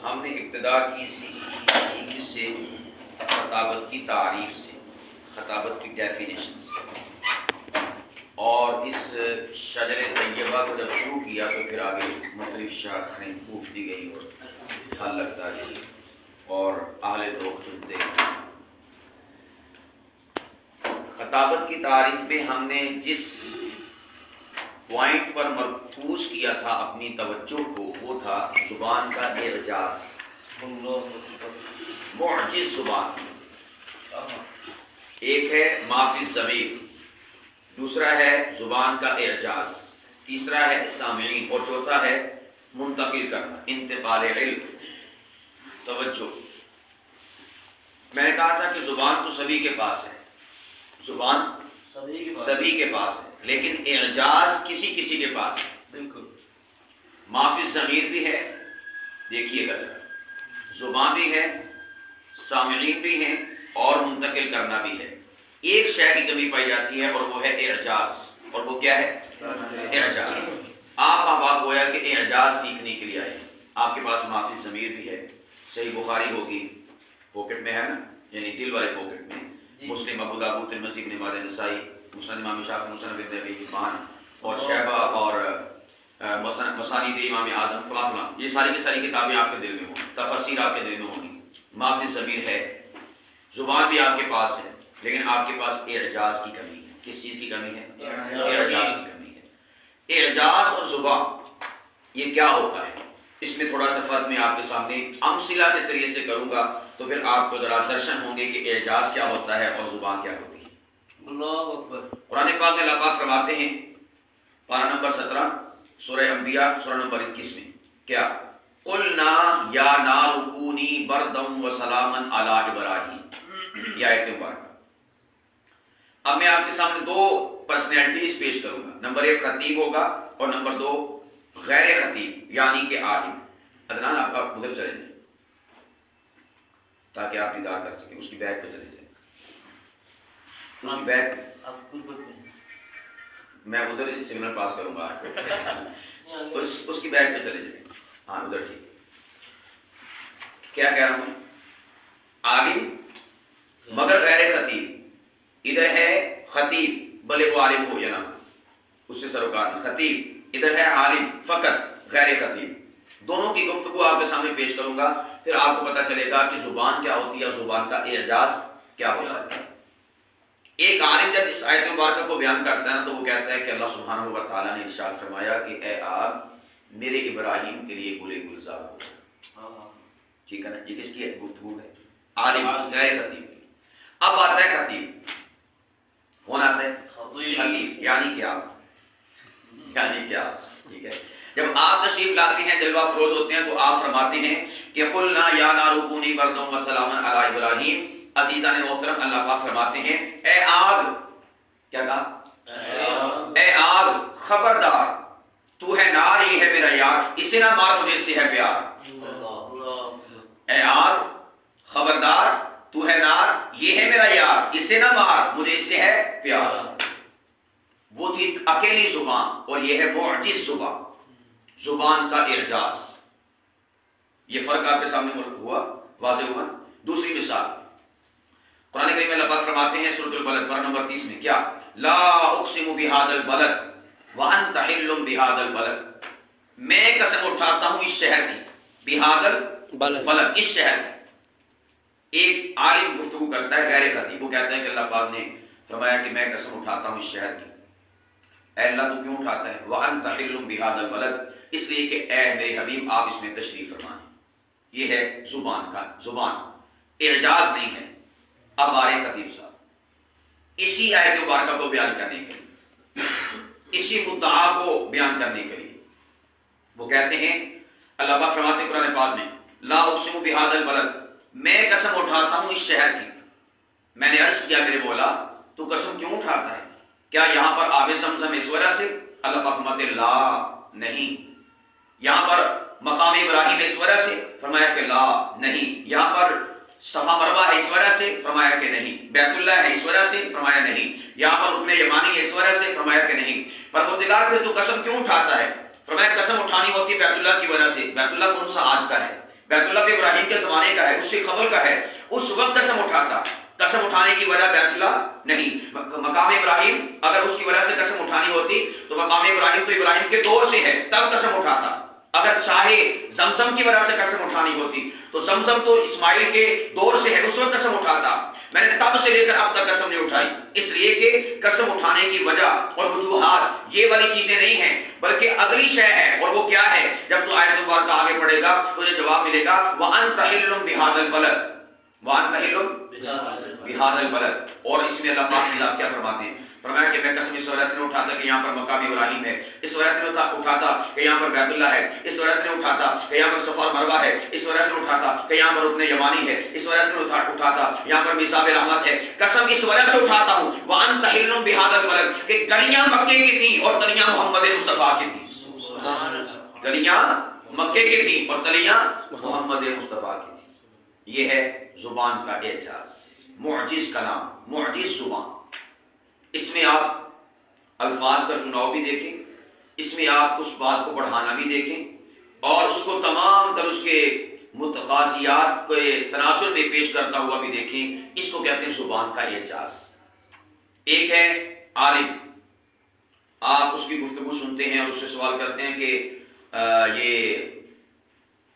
ہم نے ابتدا کی کس سے؟ خطابت کی تعریف سے، خطابت کی ڈیفینیشن سے، اور اس شجر طیبہ کو جب شروع کیا تو پھر آگے مختلف شاخیں پوچھ دی گئی اور حل لگتا گئی اور اہل ذوق چنتے گئے۔ خطابت کی تعریف میں ہم نے جس پوائنٹ پر مرکوز کیا تھا اپنی توجہ کو، وہ تھا زبان کا اعجاز، معجز زبان۔ ایک ہے ما فی الضمیر، دوسرا ہے زبان کا اعجاز، تیسرا ہے سامعین، اور چوتھا ہے منتقل کرنا، انتقال علم، توجہ۔ میں نے کہا تھا کہ زبان تو سبھی کے پاس ہے، زبان سبھی کے پاس ہے، لیکن اعجاز کسی کسی کے پاس ہے۔ بالکل ما فی الضمیر بھی ہے، دیکھیے گا، زبان بھی ہے، سامعین بھی ہیں، اور منتقل کرنا بھی ہے۔ ایک شے کی کمی پائی جاتی ہے اور وہ ہے اعجاز، اور وہ کیا ہے؟ اعجاز۔ آپ اب گویا کہ اعجاز سیکھنے کے لیے آئے ہیں۔ آپ کے پاس ما فی الضمیر بھی ہے، صحیح بخاری ہوگی، پاکٹ میں ہے نا، یعنی دل والے پاکٹ میں، مسلم، ابو داؤد، ترمذی، ابن ماجہ، نسائی، مسند امام شافعی، مسند ابن ابی حبان اور شیبہ اور مسانید امام اعظم، فلاں فلاں، یہ ساری کی ساری کتابیں آپ کے دل میں ہوں، تفاسیر آپ کے دل میں ہوں گی۔ ما فی الضمیر ہے، زبان بھی آپ کے پاس ہے، لیکن آپ کے پاس اعجاز کی کمی ہے۔ کس چیز کی کمی ہے؟ اعجاز کی کمی ہے۔ اعجاز اور زبان یہ کیا ہوتا ہے؟ اس میں تھوڑا سا فرق میں آپ کے سامنے امثلہ کے ذریعے سے کروں گا، تو پھر آپ کو ذرا درشن ہوں گے کہ اعجاز کیا ہوتا ہے اور زبان کیا ہوتی ہے۔ اللہ اکبر۔ قرآن پاک میں اللہ پاک فرماتے ہیں، پارہ نمبر 17 سورہ انبیاء سورہ نمبر 21 میں، کیا؟ قلنا یا نار کونی بردا وسلاما علی ابراہیم، یہ آیت مبارکہ۔ اب میں آپ کے سامنے دو پرسنالٹیز پیش کروں گا، نمبر 1 خطیب ہوگا اور نمبر 2 غیر خطیب یعنی کہ عالم۔ عدنان آپ ادھر چلے جائیں تاکہ آپ دیدار کر سکیں، اس کی بیک پہ چلے جائیں، اس کی بیک، میں ادھر سگنل پاس کروں گا، اس کی بیک پہ چلے جائیں، ہاں ادھر ٹھیک۔ کیا کہہ رہا ہوں؟ عالم مگر غیر خطیب، ادھر ہے خطیب بھلے وہ عالم ہو یا نہ، اس سے سروکار نہیں، خطیب ادھر ہے عالم فقط غیر خطیب۔ دونوں کی گفتگو آپ کے سامنے پیش کروں گا، پھر آپ کو پتہ چلے گا کہ زبان کیا ہوتی ہے اور زبان کا اعجاز کیا ہوتا ہے۔ ایک عالم جب اس آیت مبارکہ کو بیان کرتا ہے نا، تو وہ کہتا ہے کہ اللہ سبحانہ و تعالیٰ نے ارشاد فرمایا کہ اے آگ میرے ابراہیم کے لیے گلے گلزار ہو۔ ٹھیک ہے نا، یہ کس کی گفتگو ہے؟ عالم غیر خطیب کی۔ اب آتا ہے خطیب، کون آتا ہے؟ خطیب یعنی کیا؟ یعنی کیا؟ ٹھیک ہے، جب آپ تشریف لاتے ہیں، جلوہ افروز ہوتے ہیں، تو آپ فرماتے ہیں کہ قلنا یا نار کونی بردا وسلاما علی ابراہیم۔ عزیزان محترم، اللہ پاک فرماتے ہیں اے آگ، کیا کہا؟ اے آگ خبردار، تو ہے نار، یہ ہے میرا یار، اسے نہ مار، مجھے اس سے ہے پیار۔ اے آگ خبردار، تو ہے نار، یہ ہے میرا یار، اسے نہ مار، مجھے اس سے ہے پیار۔ وہ تھی اکیلی زبان اور یہ ہے معجز زبان، زبان کا اعجاز۔ یہ فرق آپ کے سامنے ہوا، واضح ہوا۔ دوسری مثال، قرآن کریم میں اللہ پاک فرماتے ہیں سورۃ البلد پارہ نمبر 30 میں، کیا؟ لا اقسم بہذا البلد وانت حل بہذا البلد، میں قسم اٹھاتا ہوں اس شہر کی، بہذا البلد، اس شہر کی۔ ایک عالم گفتگو کرتا ہے غیر خطیب، وہ کہتا ہے کہ اللہ پاک نے فرمایا کہ میں قسم اٹھاتا ہوں اس شہر کی۔ اے اللہ تو کیوں اٹھاتا ہے؟ وانت حل بہذا البلد، اس لیے کہ اے میرے حبیب آپ اس میں تشریف فرمائیں۔ یہ ہے زبان کا، زبان اعجاز نہیں ہے۔ اب آ رہے خطیب صاحب اسی آیت مبارکہ کو بیان کرنے کے لیے، اسی مدعا کو بیان کرنے کے لیے، وہ کہتے ہیں، اللہ پاک فرماتے ہیں قرآن پاک میں، لا اقسم بہذا البلد، میں قسم اٹھاتا ہوں اس شہر کی۔ میں نے عرض کیا میرے مولا تو قسم کیوں اٹھاتا ہے؟ کیا یہاں پر آب زمزم اس وجہ سے؟ اللہ پاک فرماتے لا، نہیں۔ یہاں پر مقام ابراہیم اس وجہ سے؟ فرمایا کہ لا، نہیں۔ یہاں پر صفا مروہ ہے اس وجہ سے؟ فرمایا کہ نہیں۔ بیت اللہ ہے اس وجہ سے؟ فرمایا نہیں۔ یہاں پر رکن یمانی ہے اس وجہ سے؟ فرمایا کہ نہیں۔ پروردگار پھر تو قسم کیوں اٹھاتا ہے؟ فرمایا قسم اٹھانی ہوتی ہے بیت اللہ کی وجہ سے۔ بیت اللہ کون سا؟ آج کا ہے۔ بیت اللہ تو ابراہیم کے زمانے کا ہے، اس سے قبل کا ہے، اس وقت قسم اٹھاتا، قسم اٹھانے کی وجہ بیت اللہ نہیں، مقام ابراہیم اگر اس کی وجہ سے قسم اٹھانی ہوتی تو مقام ابراہیم تو ابراہیم کے دور سے ہے، تب قسم اٹھاتا۔ اگر چاہے زمزم کی وجہ سے قسم اٹھانی ہوتی تو زمزم تو اسماعیل کے دور سے ہے، اس وقت قسم اٹھاتا۔ میں نے تب سے لے کر اب تک قسم نہیں اٹھائی، اس لیے کہ قسم اٹھانے کی وجہ اور وجوہات یہ والی چیزیں نہیں ہیں، بلکہ اگلی شے ہے، اور وہ کیا ہے؟ جب تو آیت مبارکہ آگے پڑھے گا تو یہ جواب ملے گا وَأَنْتَ حِلٌّ بِهَذَا الْبَلَدِ، وَأَنْتَ حِلٌّ بِهَذَا الْبَلَدِ۔ اور اس میں اللہ پاک نے کیا فرماتے ہیں؟ فرمایا کہ میں قسم اس وجہ سے نہیں اٹھاتا کہ یہاں پر مقام ابراہیم ہے، اس وجہ سے نہیں اٹھاتا کہ یہاں پر بیت اللہ ہے، اس وجہ سے نہیں اٹھاتا کہ یہاں پر صفا اور مروہ ہے، اس وجہ سے نہیں اٹھاتا کہ یہاں پر رکن یمانی ہے، اس وجہ سے نہیں اٹھاتا یہاں پر میثاق رحمت ہے۔ قسم اس وجہ سے اٹھاتا ہوں وَأَنْتَ حِلٌّ بِهَذَا الْبَلَدِ کہ گلیاں مکے کی تھیں اور تلیاں محمد مصطفیٰ کی تھیں، گلیاں مکے کی تھیں اور تلیاں محمد مصطفیٰ کی تھیں۔ یہ ہے زبان کا اعجاز، معجز کلام، معجز زبان۔ اس میں آپ الفاظ کا چناؤ بھی دیکھیں، اس میں آپ اس بات کو بڑھانا بھی دیکھیں اور اس کو تمام تر اس کے متغازیات کے تناسب میں پیش کرتا ہوا بھی دیکھیں۔ اس کو کہتے ہیں زبان کا اعجاز۔ ایک ہے عالم، آپ اس کی گفتگو سنتے ہیں اور اس سے سوال کرتے ہیں کہ یہ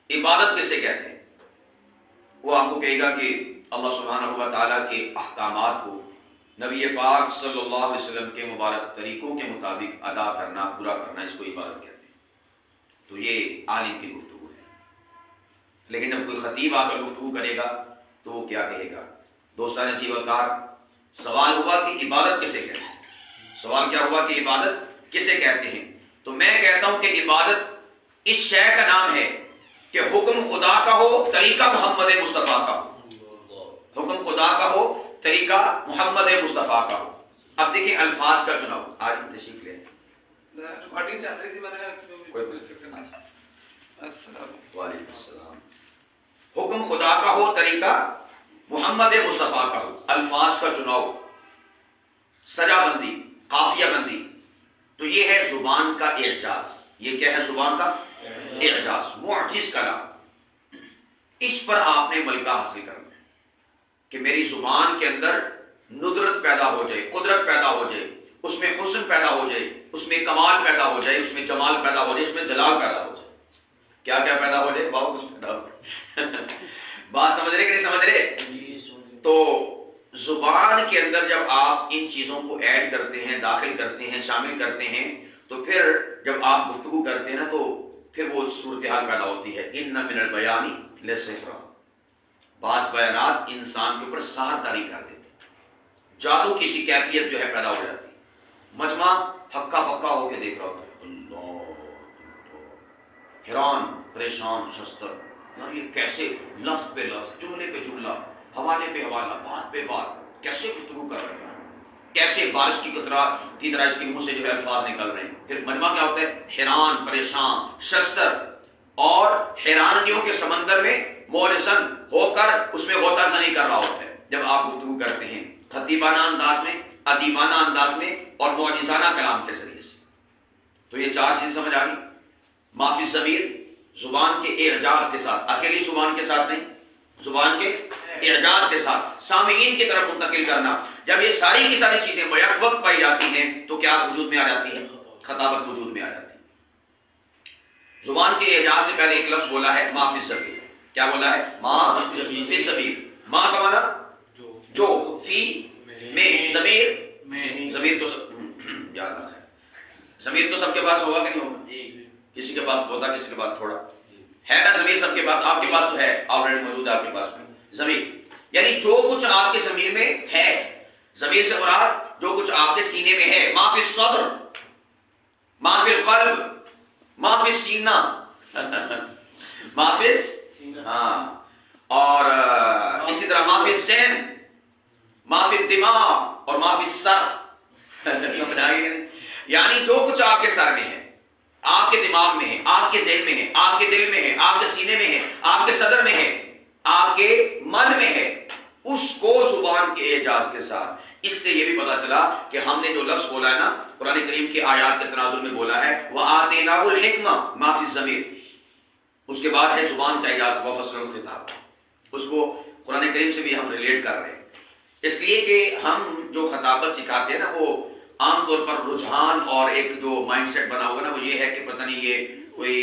عبادت کسے کہتے ہیں؟ وہ آپ کو کہے گا کہ اللہ سبحانہ و تعالیٰ کے احکامات کو نبی پاک صلی اللہ علیہ وسلم کے مبارک طریقوں کے مطابق ادا کرنا، پورا کرنا، اس کو عبادت کہتے ہیں۔ تو یہ عالم کی گفتگو ہے۔ لیکن جب کوئی خطیب آ کر گفتگو کرے گا تو وہ کیا کہے گا؟ دوستان نصیب وقار، سوال ہوا کہ عبادت کسے کہتے ہیں؟ سوال کیا ہوا کہ عبادت کسے کہتے ہیں؟ تو میں کہتا ہوں کہ عبادت اس شے کا نام ہے کہ حکم خدا کا ہو، طریقہ محمد مصطفیٰ کا ہو، حکم خدا کا ہو، طریقہ محمد مصطفیٰ کا ہو۔ اب دیکھیں الفاظ کا چناؤ، آج تشریف لیں۔ وعلیکم السلام۔ حکم خدا کا ہو، طریقہ محمد مصطفیٰ کا ہو، الفاظ کا چناؤ، سجا بندی، قافیہ بندی، تو یہ ہے زبان کا اعجاز۔ یہ کیا ہے؟ زبان کا اعجاز، معجز کلام۔ اس پر آپ نے ملکہ حاصل کرنا ہے کہ میری زبان کے اندر ندرت پیدا ہو جائے، قدرت پیدا ہو جائے، اس میں حسن پیدا ہو جائے، اس میں کمال پیدا ہو جائے، اس میں جمال پیدا ہو جائے، اس میں جلال پیدا ہو جائے۔ کیا کیا پیدا ہو جائے؟ بہت کچھ پیدا ہو جائے۔ بات سمجھ رہے کہ نہیں سمجھ رہے؟ تو زبان کے اندر جب آپ ان چیزوں کو ایڈ کرتے ہیں، داخل کرتے ہیں، شامل کرتے ہیں، تو پھر جب آپ گفتگو کرتے ہیں نا تو پھر وہ صورتحال پیدا ہوتی ہے۔ ان من البیان لسحر، بعض بیانات انسان کے اوپر سحر طاری کر دیتے ہیں، جادو کسی کیفیت جو ہے پیدا ہو جاتی ہے۔ مجمع ہکا پکا ہو کے دیکھ رہا ہوتا ہے، اللہ، حیران، پریشان، شستر، یہ کیسے لفظ پہ لفظ، جملے پہ جملہ، حوالے پہ حوالہ، بات پہ بات کیسے گفتگو کر رہے ہیں، کیسے بارش کی قطرات کی طرح اس کے منہ سے جو ہے الفاظ نکل رہے ہیں۔ پھر مجمع کیا ہوتا ہے؟ حیران، پریشان، شستر، اور حیرانیوں کے سمندر میں مولسن ہو کر اس میں غوطہ زنی کر رہا ہوتا ہے جب آپ گفتگو کرتے ہیں، خطیبانہ انداز میں، ادیبانہ انداز میں اور معجزانہ کلام کے ذریعے سے۔ تو یہ چار چیزیں سمجھ آ گئی۔ معافی ضمیر، زبان کے اعجاز کے ساتھ، اکیلی زبان کے ساتھ نہیں، زبان کے اعجاز کے ساتھ سامعین کی طرف منتقل کرنا۔ جب یہ ساری کی ساری چیزیں بیک وقت پائی جاتی ہیں تو کیا وجود میں آ جاتی ہے؟ خطابت وجود میں آ جاتی ہے۔ زبان کے اعجاز سے پہلے ایک لفظ بولا ہے ما فی الضمیر۔ کیا بولا ہے؟ ما فی الضمیر۔ ما کا معنی جو، فی میں، ضمیر ضمیر تو یاد رکھنا ہے، ضمیر تو سب کے پاس ہوگا کہ نہیں ہوگا؟ کسی کے پاس ہوتا، کسی کے پاس تھوڑا ہے نا ضمیر سب کے پاس۔ آپ کے پاس تو ہے، آلریڈی موجود ہے آپ کے پاس ضمیر، یعنی جو کچھ آپ کے ضمیر میں ہے، ضمیر سے مراد جو کچھ آپ کے سینے میں ہے۔ ما فی الصدر، ما فی القلب، ما فی السینہ، ما فی ہاں، اور اسی طرح ما فی الذہن، ما فی الدماغ اور ما فی السر۔ سمجھ آ گئی؟ یعنی جو کچھ آپ کے سر میں ہے، آپ کے دماغ میں ہے، آپ کے ذہن میں ہے، آپ کے دل میں ہے، آپ کے سینے میں ہے، آپ کے صدر میں ہے، آپ کے من میں ہے، اس کو زبان کے اعجاز کے ساتھ۔ اس سے یہ بھی پتا چلا کہ ہم نے جو لفظ بولا ہے نا قرآن کریم کی آیات کے تناظر میں بولا ہے وَآتَيْنَاهُ الْحِكْمَةَ مَا فِي الضَّمِيرِ، اس کے بعد ہے زبان کا اعجاز و فصل الخطاب، اس کو قرآن کریم سے بھی ہم ریلیٹ کر رہے ہیں، اس لیے کہ ہم جو خطابت سکھاتے ہیں نا وہ عام طور پر رجحان اور ایک جو مائنڈ سیٹ بنا ہوگا نا وہ یہ ہے کہ پتہ نہیں یہ کوئی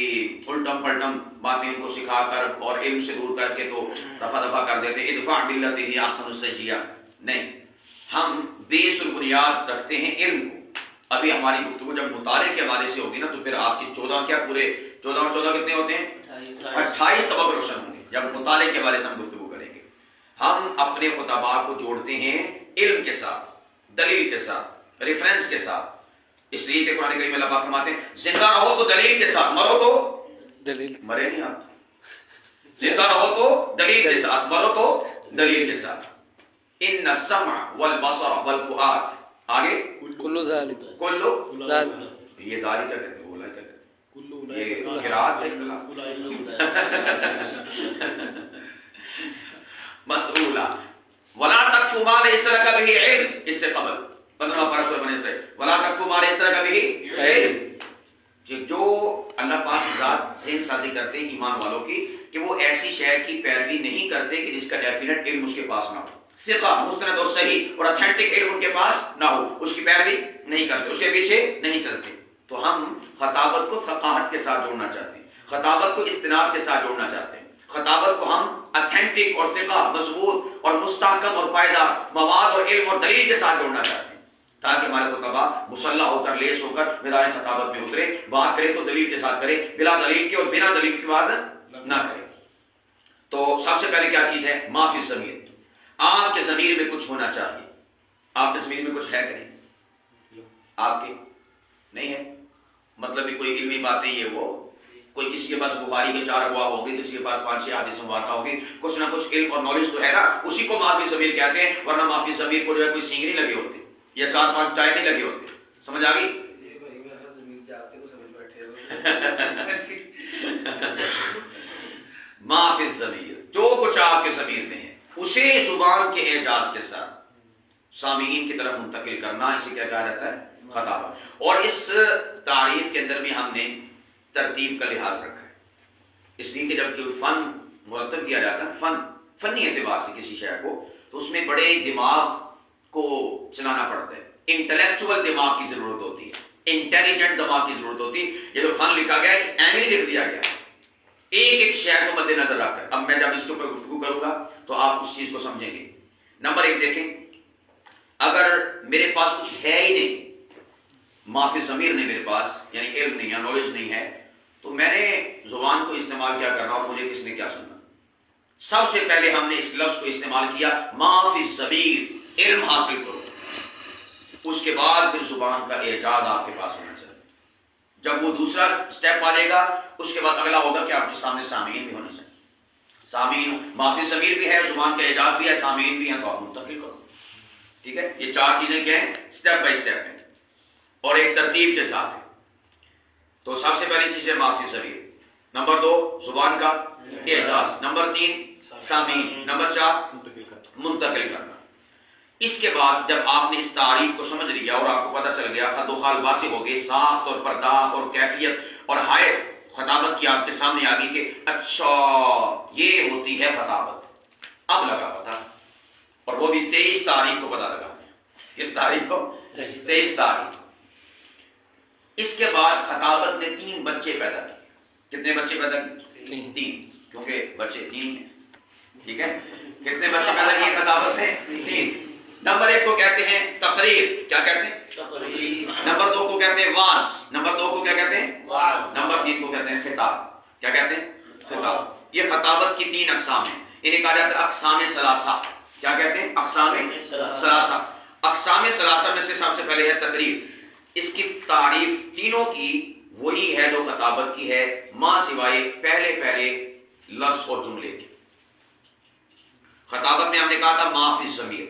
الٹم پلٹم باتیں ان کو سکھا کر اور علم سے دور کر کے تو رفع دفع کر دیتے ہیں، ادفع باللتی ہی احسن السیئہ۔ نہیں، ہم بیس البنیاد رکھتے ہیں علم کو۔ ابھی ہماری گفتگو جب مطالعے کے حوالے سے ہوگی نا تو پھر آپ کی 14 کیا پورے 14 اور 14 کتنے ہوتے ہیں؟ 28 طبق روشن ہوں گے جب مطالعے کے حوالے سے ہم گفتگو کریں گے۔ ہم اپنے خطبات کو جوڑتے ہیں علم کے ساتھ، دلیل کے ساتھ، ریفرنس کے ساتھ، اس لیے کہ قرآن کریم میں اللہ پاک فرماتے ہیں زندہ رہو تو دلیل کے ساتھ، مرو تو دلیل، مرے نہیں آپ، زندہ رہو تو دلیل کے ساتھ، مرو تو دلیل کے ساتھ۔ ان السمع والبصر والفؤاد، آگے کلو ذالک، کلو ذالک، یہ داری کیا کہتے ہیں، بولا کیا کہتے ہیں، یہ قرات ہے اختلاف مسئولہ ولا تقف ما ليس لك به علم، اس سے قبل 15 پارہ سورہ بنی اسرائیل، ولا تقف ما ليس لك به علم، جو اللہ پاک کی ذات ذہن سازی کرتے ہیں ایمان والوں کی کہ وہ ایسی شے کی پیروی نہیں کرتے کہ جس کا ڈیفینیٹ علم اس کے پاس نہ ہو، ثقہ مستند اور صحیح اور اتھینٹک علم ان کے پاس نہ ہو، اس کی پیروی نہیں کرتے، اس کے پیچھے نہیں چلتے۔ تو ہم خطابت کو ثقافت کے ساتھ جوڑنا چاہتے ہیں، خطابت کو استناد کے ساتھ جوڑنا چاہتے ہیں، خطابت کو ہم اتھینٹک اور ثقہ مضبوط اور مستحکم اور پائیدار مواد اور علم اور دلیل کے ساتھ جوڑنا چاہتے ہیں تاکہ ہمارے خطبہ مسلح ہو کر لیس ہو کر میدان خطابت میں اترے، بات کرے تو دلیل کے ساتھ کرے، بلا دلیل کے اور بنا دلیل کی بات نہ کرے۔ تو سب سے پہلے کیا چیز ہے؟ ما فی الضمیر، آپ کے ضمیر میں کچھ ہونا چاہیے۔ آپ کے ضمیر میں کچھ ہے کہ نہیں؟ آپ کے نہیں ہے، مطلب بھی کوئی علمی باتیں یہ وہ، کوئی کسی کے پاس بخاری کے 4 ابواب ہوگی، کسی کے پاس 5-6 حدیث مبارکہ ہوگی، کچھ نہ کچھ علم اور نالج تو ہے نا، اسی کو ما فی ضمیر کہتے ہیں، ورنہ ما فی ضمیر کو جو ہے کوئی سینگ نہیں لگے ہوتے یا 4-5 ٹائر نہیں لگے ہوتے۔ سمجھ آ گئی؟ ما فی الضمیر، جو کچھ آپ کے ضمیر میں ہے اسے زبان کے اعجاز کے ساتھ سامعین کی طرف منتقل کرنا، اسے کیا کہا جاتا ہے؟ خطابت۔ اور اس تعریف کے اندر بھی ہم نے ترتیب کا لحاظ رکھا ہے، اس لیے کہ جب کوئی فن مرتب کیا جاتا ہے، فنی اعتبار سے کسی شے کو، تو اس میں بڑے دماغ کو چلانا پڑتا ہے، انٹلیکچوئل دماغ کی ضرورت ہوتی ہے، انٹیلیجنٹ دماغ کی ضرورت ہوتی ہے۔ یہ جو فن لکھا گیا ہے ایویں لکھ دیا گیا ہے، ایک ایک شے کو مد نظر رکھ کر۔ اب میں جب اس کے اوپر گفتگو کروں گا تو آپ اس چیز کو سمجھیں گے۔ نمبر 1 دیکھیں، اگر میرے پاس کچھ ہے ہی نہیں، ما فی ضمیر نہیں میرے پاس، یعنی علم نہیں ہے، نالج نہیں ہے، تو میں نے زبان کو استعمال کیا کرنا اور مجھے کس نے کیا سننا؟ سب سے پہلے ہم نے اس لفظ کو استعمال کیا ما فی ضمیر، علم حاصل کرو، اس کے بعد پھر زبان کا اعجاز آپ کے پاس ہونا چاہیے۔ جب وہ دوسرا سٹیپ آ جائے گا اس کے بعد اگلا ہوگا کہ آپ کے سامنے سامعین بھی ہونے چاہیے، سامعین ما فی ضمیر بھی ہے، زبان کا اعجاز بھی ہے، سامعین بھی ہیں، تو آپ منتقل کرو۔ ٹھیک ہے، یہ 4 چیزیں کیا ہیں؟ سٹیپ بائی سٹیپ ہیں اور ایک ترتیب کے ساتھ ہے۔ تو سب سے پہلی چیز ہے ما فی ضمیر، نمبر 2 زبان کا اعجاز، نمبر 3 سامعین، نمبر 4 منتقل کرنا۔ اس کے بعد جب آپ نے اس تعریف کو سمجھ لیا اور آپ کو پتہ چل گیا، خد و خال واضح ہو گئی، ساخت اور پرداخت اور کیفیت اور حیت خطابت کی آپ کے سامنے آ گئی کہ اچھا یہ ہوتی ہے خطابت، اب لگا پتہ، اور وہ بھی 23 تاریخ کو پتہ لگا۔ کس تاریخ کو؟ 23 تاریخ۔ اس کے بعد خطابت نے 3 بچے پیدا کیے۔ کتنے بچے پیدا کیے؟ 3، کیونکہ بچے 3 ہیں۔ ٹھیک ہے، کتنے بچے پیدا کیے خطابت نے؟ 3۔ نمبر 1 کو کہتے ہیں تقریر، کیا کہتے ہیں؟ تقریر۔ نمبر 2 کو کہتے ہیں واعظ، نمبر 2 کو کیا کہتے ہیں؟ واعظ۔ نمبر 3 کو کہتے ہیں خطاب، کیا کہتے ہیں؟ خطاب۔ یہ خطابت کی 3 اقسام ہیں، انہیں کہا جاتا ہے اقسام ثلاثہ۔ کیا کہتے ہیں؟ اقسام ثلاثہ۔ اقسام ثلاثہ میں سے سب سے پہلے ہے تقریر۔ اس کی تعریف تینوں کی وہی ہے جو خطابت کی ہے، ماں سوائے پہلے لفظ اور جملے کی۔ خطابت میں ہم نے کہا تھا ما فی ضمیر،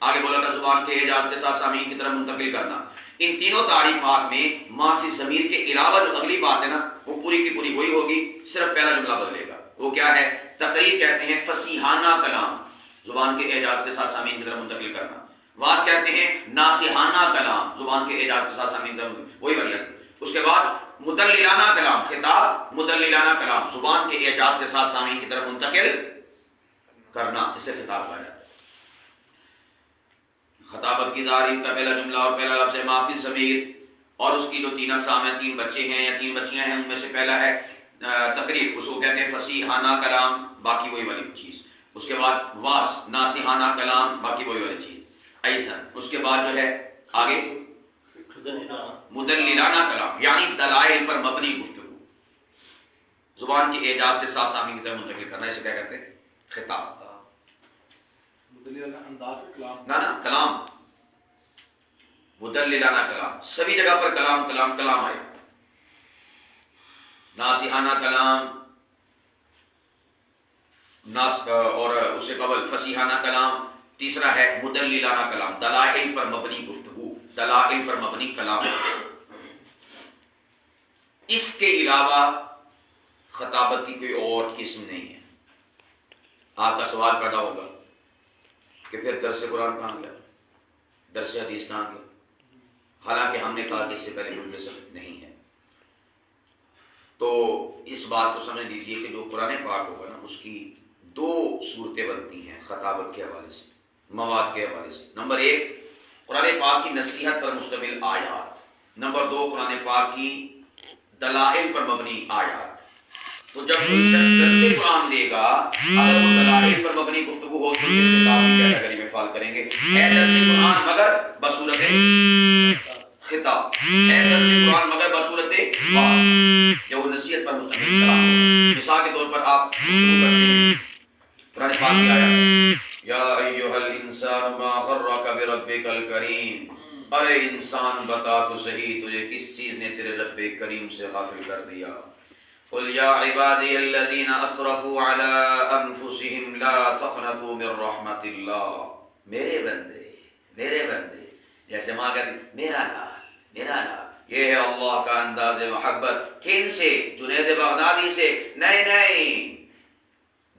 آگے بولا تھا زبان کے اعجاز کے ساتھ سامعین کی طرف منتقل کرنا۔ ان تینوں تعریفات میں ما فی ضمیر کے علاوہ جو اگلی بات ہے نا وہ پوری کی پوری وہی ہوگی، صرف پہلا جملہ بدلے گا۔ وہ کیا ہے؟ تقریر کہتے ہیں فصیحانہ کلام، زبان کے اعجاز کے ساتھ سامعین کی طرف منتقل کرنا۔ واعظ کہتے ہیں ناصحانہ کلام، زبان کے اعجاز کے ساتھ سامعین کی طرف، وہی والی۔ اس کے بعد مدللانہ کلام، خطاب مدللانہ کلام، زبان کے اعجاز کے ساتھ سامعین کی طرف منتقل کرنا، اسے خطاب کہا جاتا ہے۔ خطابت کی تعریف کا پہلا جملہ اور پہلا لفظ ما فی الضمیر، اور اس کی جو تین اقسام ہیں، تین بچے ہیں یا تین بچیاں ہیں، ان میں سے پہلا ہے تقریر، اس کو کہتے ہیں فصیحانہ کلام، باقی وہی والی چیز۔ اس کے بعد واس، ناصحانہ کلام، باقی وہی والی چیز۔ ایسا اس کے بعد جو ہے آگے مدللانہ کلام، یعنی دلائل پر مبنی گفتگو، زبان کے اعجاز کے ساتھ سامعین کی طرف منتقل کرنا، اسے کیا کہتے ہیں؟ خطاب۔ نا کلام، مدللانہ کلام، سبھی جگہ پر کلام کلام کلام آئے، ناصحانہ کلام، اور اس سے قبل فصیحانہ کلام، تیسرا ہے مدللانہ کلام، دلائل پر مبنی گفتگو، دلائل پر مبنی کلام۔ اس کے علاوہ خطابت کی کوئی اور قسم نہیں ہے۔ آپ کا سوال پیدا ہوگا کہ پھر درس قرآن کہاں گیا، درس حدیث کہاں گیا؟ حالانکہ ہم نے کہا کہ اس سے پہلے کوئی درس نہیں ہے۔ تو اس بات کو سمجھ لیجیے کہ جو قرآن پاک ہوگا نا، اس کی دو صورتیں بنتی ہیں خطابت کے حوالے سے، مواد کے حوالے سے۔ نمبر ایک، قرآن پاک کی نصیحت پر مشتمل آیات۔ نمبر دو، قرآن پاک کی دلائل پر مبنی آیات۔ تو جب درس قرآن دے گا، اگر وہ دلائل پر مبنی گفتگو ہو تو اس خطاب کی کیٹیگری میں فال کریں گے، اے درس قرآن مگر بصورت خطاب، اے درس قرآن مگر بصورت بات، جو نصیحت پر مشتمل کلام ہو۔ مثال کے طور پر آپ شروع کرتے ہیں قرآن پاک کی آیات، یا ایھا الانسان ما غرک بربک الکریم، ارے انسان بتا تو صحیح تجھے کس چیز نے تیرے رب کریم سے غافل کر دیا۔ قل یا عبادی الذین اسرفوا علی انفسہم لا تقنطوا من رحمت اللہ، میرے بندے، جیسے ماں کہتی میرا لال، یہ ہے اللہ کا انداز محبت۔ کن سے؟ جنید بغدادی سے؟ نہیں،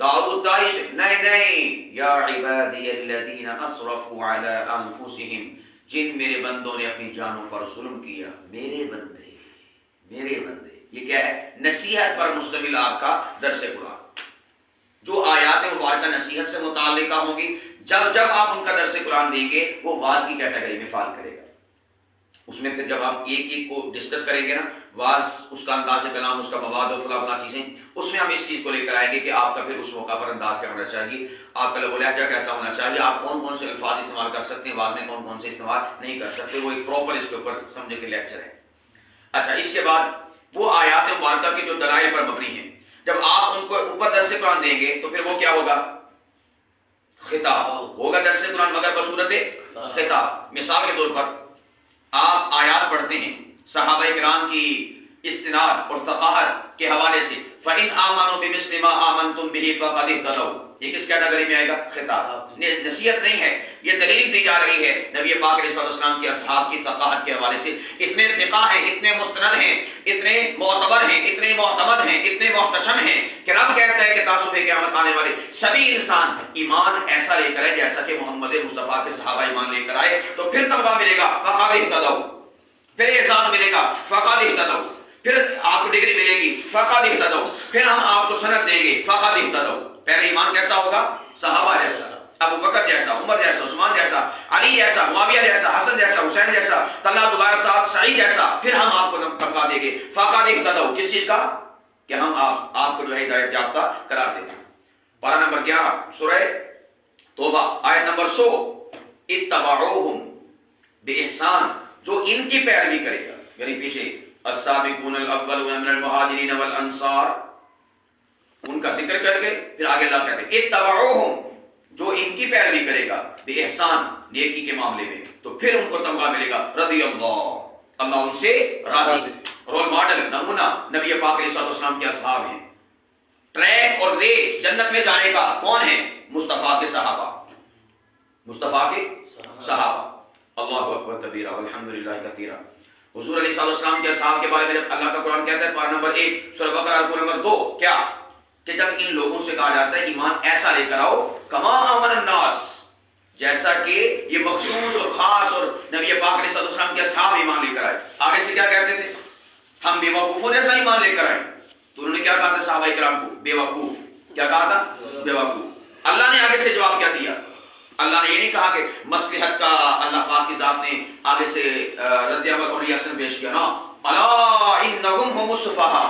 داؤد دائی سے؟ نہیں، یا عبادی الذین اسرفوا علی انفسہم، جن میرے بندوں نے اپنی جانوں پر ظلم کیا، میرے بندے۔ یہ کیا ہے؟ نصیحت پر مشتمل آپ کا درس قرآن۔ جو آیات مبارکہ نصیحت سے متعلقہ ہوں گی، جب آپ ان کا درس قرآن دیں گے، وہ واز کی کیٹیگری میں فال کرے گا۔ اس میں پھر جب آپ ایک کو ڈسکس کریں گے نا، واز، اس کا انداز کلام، اس کا مواد اور فلاں چیزیں، اس میں ہم اس چیز کو لے کر آئیں گے کہ آپ کا پھر اس موقع پر انداز کیا ہونا چاہیے، آپ کا لب و لہجہ کیسا ہونا چاہیے، آپ کون سے الفاظ استعمال کر سکتے ہیں واز میں، کون سے استعمال نہیں کر سکتے۔ وہ ایک پراپر اس کے اوپر سمجھے کہ لیکچر ہے۔ اچھا، اس کے بعد وہ آیات مبارکہ کی جو دلائل پر مبنی ہیں، جب آپ ان کو اوپر درس قرآن دیں گے تو پھر وہ کیا ہوگا؟ خطاب ہوگا، درس قرآن مگر بصورت خطاب۔ مثال کے طور پر آپ آیات پڑھتے ہیں صحابہ کرام کی استناد اور ثقافت کے حوالے سے، فَإِنْ آمَنُوا بِمِثْلِ مَا آمَنْتُمْ بِهِ فَقَدِ اهْتَدَوْا، یہ کس کیٹیگری میں آئے گا؟ خطاب، نصیحت نہیں ہے، یہ دلیل دی جا رہی ہے نبی پاک علیہ السلام کے اصحاب کی ثقافت کے حوالے سے۔ اتنے ثقہ ہیں، اتنے مستند ہیں، اتنے معتبر ہیں، اتنے معتمد ہیں، اتنے محتشم ہیں کہ رب کہتا ہے کہ تعصب قیامت آنے والے سبھی انسان ایمان ایسا لے کر آئے جیسا کہ محمد مصطفیٰ کے صحابہ ایمان لے کر آئے، تو پھر تمغہ ملے گا فقد اہتدوا، پھر احسان ملے گا فقد اہتدوا، پھر آپ کو ڈگری ملے گی فقد اہتدوا، پھر ہم آپ کو سند دیں گے فقد اہتدوا۔ پہلے ایمان کیسا ہوگا؟ صحابہ جیسا، ابو بکر جیسا، عمر جیسا، عثمان جیسا، علی جیسا، معاویہ جیسا، حسن جیسا، حسین جیسا، طلحہ زبیر سعد سعید جیسا، پھر ہم آپ کو تمغہ دیں گے فقد اہتدوا۔ کس چیز کا؟ کہ ہم آپ کو جو ہے ہدایت یافتہ قرار دیتے ہیں۔ پارہ نمبر 11 سورہ توبہ آیت نمبر 100، اتبعوہم بإحسان، جو ان کی پیروی کرے گا، یعنی پیچھے السابقون الاولون من المہاجرین والانصار، ان کا ذکر کر کے پھر آگے اللہ کہتے ہیں اتبعوہم، جو ان کی پیروی کرے گا بإحسان، نیکی کے معاملے میں، تو پھر ان کو تمغہ ملے گا رضی اللہ ان سے راضی۔ رول ماڈل، نمونہ نبی پاک علیہ السلام کے اصحاب ہیں۔ ٹریک اور وے جنت میں جانے کا کون ہے؟ مصطفیٰ کے صحابہ، اللہ اکبر کبیرہ والحمدللہ کثیرہ۔ حضور علیہ السلام کے اصحاب کے بارے میں جب اللہ کا قرآن کہتا ہے پارہ نمبر 1 سورہ بقرہ رکوع نمبر 2، کیا کہ جب ان لوگوں سے کہا جاتا ہے ایمان ایسا لے کر آؤ کما آمن الناس، جیسا کہ یہ مخصوص اور خاص اور نبی پاک علیہ السلام کے اصحاب ایمان لے کر آئے۔ آگے سے کیا کہتے تھے؟ ہم بیوقوفوں جیسا ایمان لے کر آئے. تو انہوں نے کیا کہا تھا صحابہ کرام کو؟ بیوقوف. کیا کہا تھا؟ بیوقوف. اللہ نے آگے سے جواب کیا دیا؟ اللہ نے یہ نہیں کہا کہ مصلحت کا اللہ پاک کی ذات نے آگے سے رد عمل اور ریاکشن پیش کیا. نا الا انہم هم السفہاء،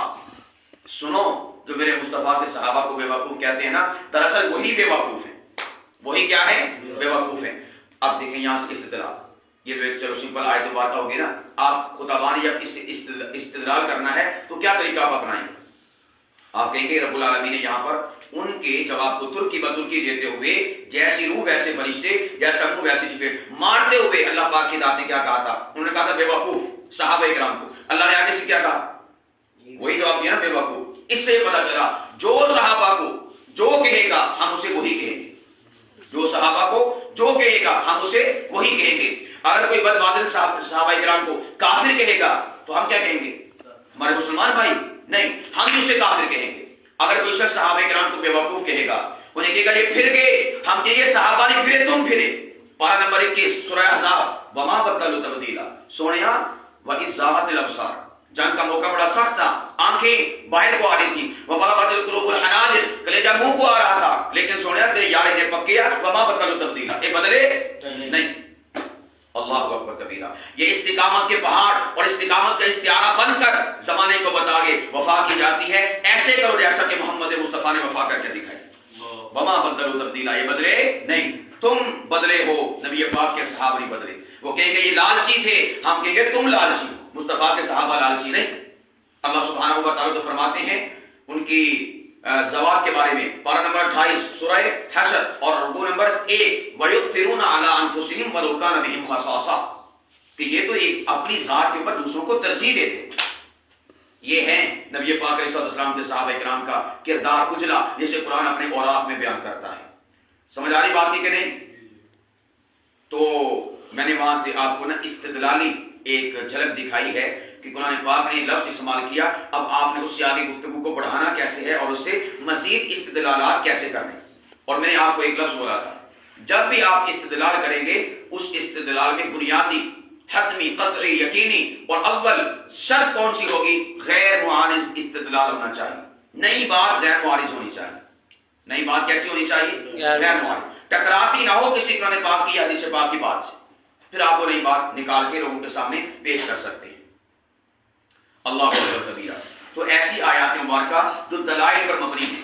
سنو جو میرے مصطفیٰ کے صحابہ کو بیوقوف کہتے ہیں نا، دراصل وہی بیوقوف ہیں. وہی کیا ہے؟ بیوقوف ہیں. اب دیکھیں یہاں سے استدلال، یہ تو ایک چلو سمپل آیت و بات ہوگی نا. آپ خطابانی جب استدلال کرنا ہے تو کیا طریقہ آپ اپنائیں؟ آپ کہیں گے رب العالمین نے یہاں پر ان کے جواب کو ترکی بترکی دیتے ہوئے جیسی روح ویسے فرشتے، جیسا منہ ویسے چپیٹ، مارتے ہوئے اللہ پاک کی ذات نے کیا کہا تھا؟ انہوں نے کہا تھا بیوقوف صحابہ کرام کو. اللہ نے آگے سے کیا کہا؟ وہی جواب دیا نا، بیوقوف. اس سے پتا چلا جو صحابہ کو جو کہے گا ہم اسے وہی کہیں گے. جو صحابہ کو جو کہے گا ہم اسے وہی کہیں گے. اگر کوئی بدبادل صحابہ کرام کو کافر کہے گا تو ہم کیا کہیں گے؟ ہمارے مسلمان بھائی نہیں، ہم بھی اسے کافر کہیں گے. اگر کوئی شخص صحابہ کرام کو بیوقوف کہے گا، انہیں کہے گا یہ پھر گئے، ہم کہیں گے صحابہ نہیں پھرے، تم پھرے. پارہ نمبر 21 سورہ احزاب، وما بدلوا تبدیلا. سونیا وَإِذْ زَاغَتِ الْأَبْصَارُ، جنگ کا موقع بڑا سخت تھا، آنکھیں باہر کو آ رہی تھی. وَبَلَغَتِ الْقُلُوبُ الْحَنَاجِرَ، کلیجہ منہ کو آ رہا تھا. لیکن سونیا تیرے یار نے پکیا، وما بدلوا تبدیلا، یہ بدلے نہیں. اللہ اکبر کبیرہ. یہ استقامت کے پہاڑ اور استقامت کا استعارہ بن کر زمانے کو بتا کے وفا کی جاتی ہے. ایسے کرو جیسا کہ محمد مصطفیٰ نے وفا کر کے دکھائی. وما بدلوا تبدیلا، یہ بدلے نہیں، تم بدلے ہو. نبی پاک کے صحابہ نہیں بدلے. وہ کہیں گے یہ لالچی تھے، ہم کہیں گے تم لالچی. مصطفیٰ کے صحابہ لالچی نہیں. اللہ سبحانہ و تعالیٰ تو فرماتے ہیں ان کی زواج کے بارے میں، پارہ نمبر 28 سورہ حشر اور رکوع نمبر 1، وَيُؤْثِرُونَ عَلَىٰ أَنفُسِهِمْ وَلَوْ كَانَ بِهِمْ خَصَاصَةٌ، کہ یہ تو ایک اپنی ذات کے اوپر دوسروں کو ترجیح دیتے. یہ ہیں نبی پاک علیہ السلام کے صحابہ کرام کا کردار اجلا، جسے قرآن اپنے اوراق میں بیان کرتا ہے. سمجھ آ رہی بات کی کہ نہیں؟ تو میں نے وہاں سے آپ کو نا استدلالی ایک جھلک دکھائی ہے کہ قرآن پاک نے لفظ استعمال کیا. اب آپ نے اس سے آگے گفتگو کو بڑھانا کیسے ہے اور اس سے مزید استدلالات کیسے کرنے. اور میں نے آپ کو ایک لفظ بولا تھا، جب بھی آپ استدلال کریں گے اس استدلال میں بنیادی، حتمی، قطعی، یقینی اور اول شرط کون سی ہوگی؟ غیر معارض استدلال ہونا چاہیے. نئی بات غیر معارض ہونی چاہیے. نئی بات کیسی ہونی چاہیے؟ غیر معارض. ٹکراتی نہ ہو کسی قرآن پاک کی یا حدیث پاک کی بات سے، پھر آپ وہ نئی بات نکال کے لوگوں کے سامنے پیش کر سکتے ہیں. اللہ اکبر کبیرہ. تو ایسی آیات مبارکہ جو دلائل پر مبنی ہیں.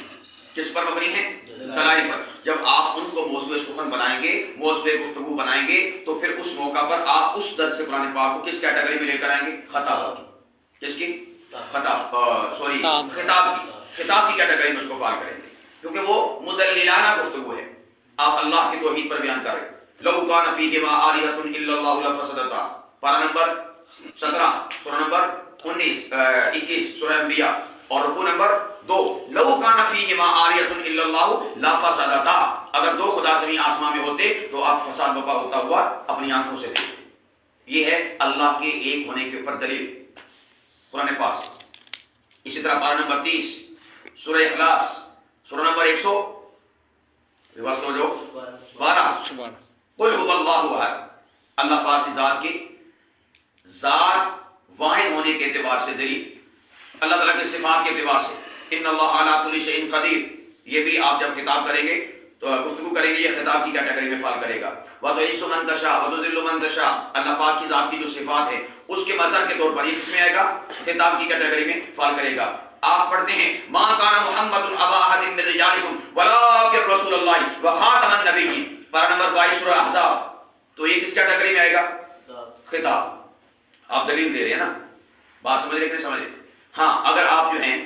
کس پر مبنی ہیں؟ دلائل پر. جب آپ ان کو موضوع سخن بنائیں گے، موضوع گفتگو بنائیں گے، تو پھر اس موقع پر آپ اس درس قرآن پاک کو کس کیٹیگری میں لے کر آئیں گے؟ خطاب کی. کس کی؟ خطاب خطاب کی کیٹیگری میں اس کو فال کریں گے، کیونکہ وہ مدللانہ گفتگو ہے. آپ اللہ کی توحید پر بیان کر رہے ہیں. لو کان فیہما آلہۃ الا اللہ لفسدتا، پارہ نمبر 17 سورہ نمبر 21 سورہ انبیاء اور رکوع نمبر 2. لو کان فیہما آلہۃ الا اللہ لفسدتا، اگر دو خدا زمین آسمان میں ہوتے تو آپ فساد برپا ہوتا ہوا اپنی آنکھوں سے دیکھتے. یہ ہے اللہ کے ایک ہونے کے اوپر دلیل قرآن پاک سے. اسی طرح پارہ نمبر 30 سورہ اخلاص سورہ نمبر 12 قل هو اللہ احد، اللہ پاک کی ذات کی ذات واحد ہونے کے اعتبار سے دلیل، اللہ تعالیٰ کے صفات کے اعتبار سے. ان اللہ علی کل شیء قدیر، یہ بھی آپ جب خطاب کریں گے تو گفتگو کریں گے، یہ خطاب کی کیٹیگری میں فال کرے گا. وَتُعِزُّ مَن تَشَاءُ وَتُذِلُّ مَن تَشَاءُ، اللہ پاک کی ذات کی جو صفات ہے اس کے مظہر کے طور پر یہ کس میں آئے گا؟ خطاب کی کیٹیگری میں فال کرے گا. آپ پڑھتے ہیں ما کان محمد ابا احد من رجالکم ولکن رسول اللہ وخاتم النبیین، پارہ نمبر 22 سورہ احزاب. تو یہ کس کیٹیگری میں آئے گا؟ خطاب. آپ دلیل دے رہے ہیں نا، بات سمجھ رہے کہ سمجھ رہے؟ ہاں اگر آپ جو ہیں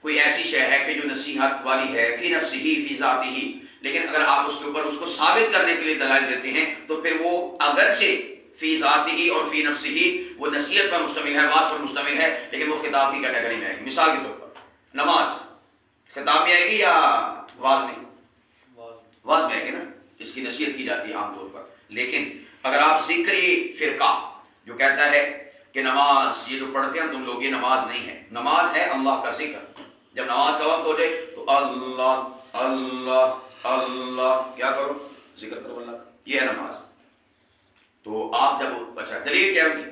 کوئی ایسی شے ہے کہ جو نصیحت والی ہے فی نفسہ فی ذاتہ، لیکن اگر آپ اس کے اوپر اس کو ثابت کرنے کے لیے دلائل دیتے ہیں تو پھر وہ اگرچہ فی ذاتہ اور فی نفسہ وہ نصیحت پر مشتمل ہے، بات پر مشتمل ہے، لیکن وہ خطاب کی کیٹیگری میں آئے گی. مثال کے طور پر نماز خطاب میں آئے گی یا واز میں؟ واز میں آئے گی نا، اس کی نصیحت کی جاتی ہے عام طور پر. لیکن اگر آپ ذکری فرقہ جو کہتا ہے کہ نماز یہ جو پڑھتے ہیں تم لوگ، یہ نماز نہیں ہے، نماز ہے اللہ کا ذکر. جب نماز کا وقت ہو جائے تو اللہ اللہ اللہ کیا کرو؟ ذکر کرو اللہ کا، یہ ہے نماز. تو آپ جب اچھا دلیل کیا ہوگی؟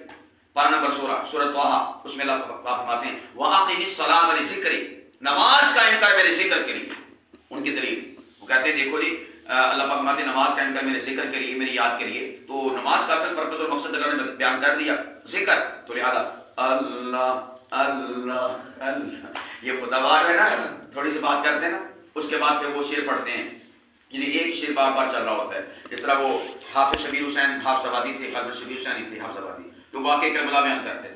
پارہ نمبر 16 سورۃ طٰہٰ، اس میں اللہ پاک فرماتے ہیں وَأَقِمِ الصَّلَاةَ لِذِكْرِي، نماز قائم کر میرے ذکر کے لیے. ان کی دلیل وہ کہتے ہیں دیکھو جی اللہ پاک فرماتے ہیں نماز قائم کر میرے ذکر کے لیے، میری یاد کے لیے. تو نماز کا اصل پرپس اور مقصد اللہ نے بیان کر دیا، ذکر. تو لہذا اللہ اللہ اللہ، یہ خداوار ہے نا، تھوڑی سی بات کرتے ہیں نا، اس کے بعد پھر وہ شعر پڑھتے ہیں، یعنی ایک شعر بار بار چل رہا ہوتا ہے. جس طرح وہ حافظ شبیر حسین حافظ آبادی تھے، حافظ شبیر حسین تھے حافظ آبادی، تو واقعہ کربلا بیان کرتے تھے.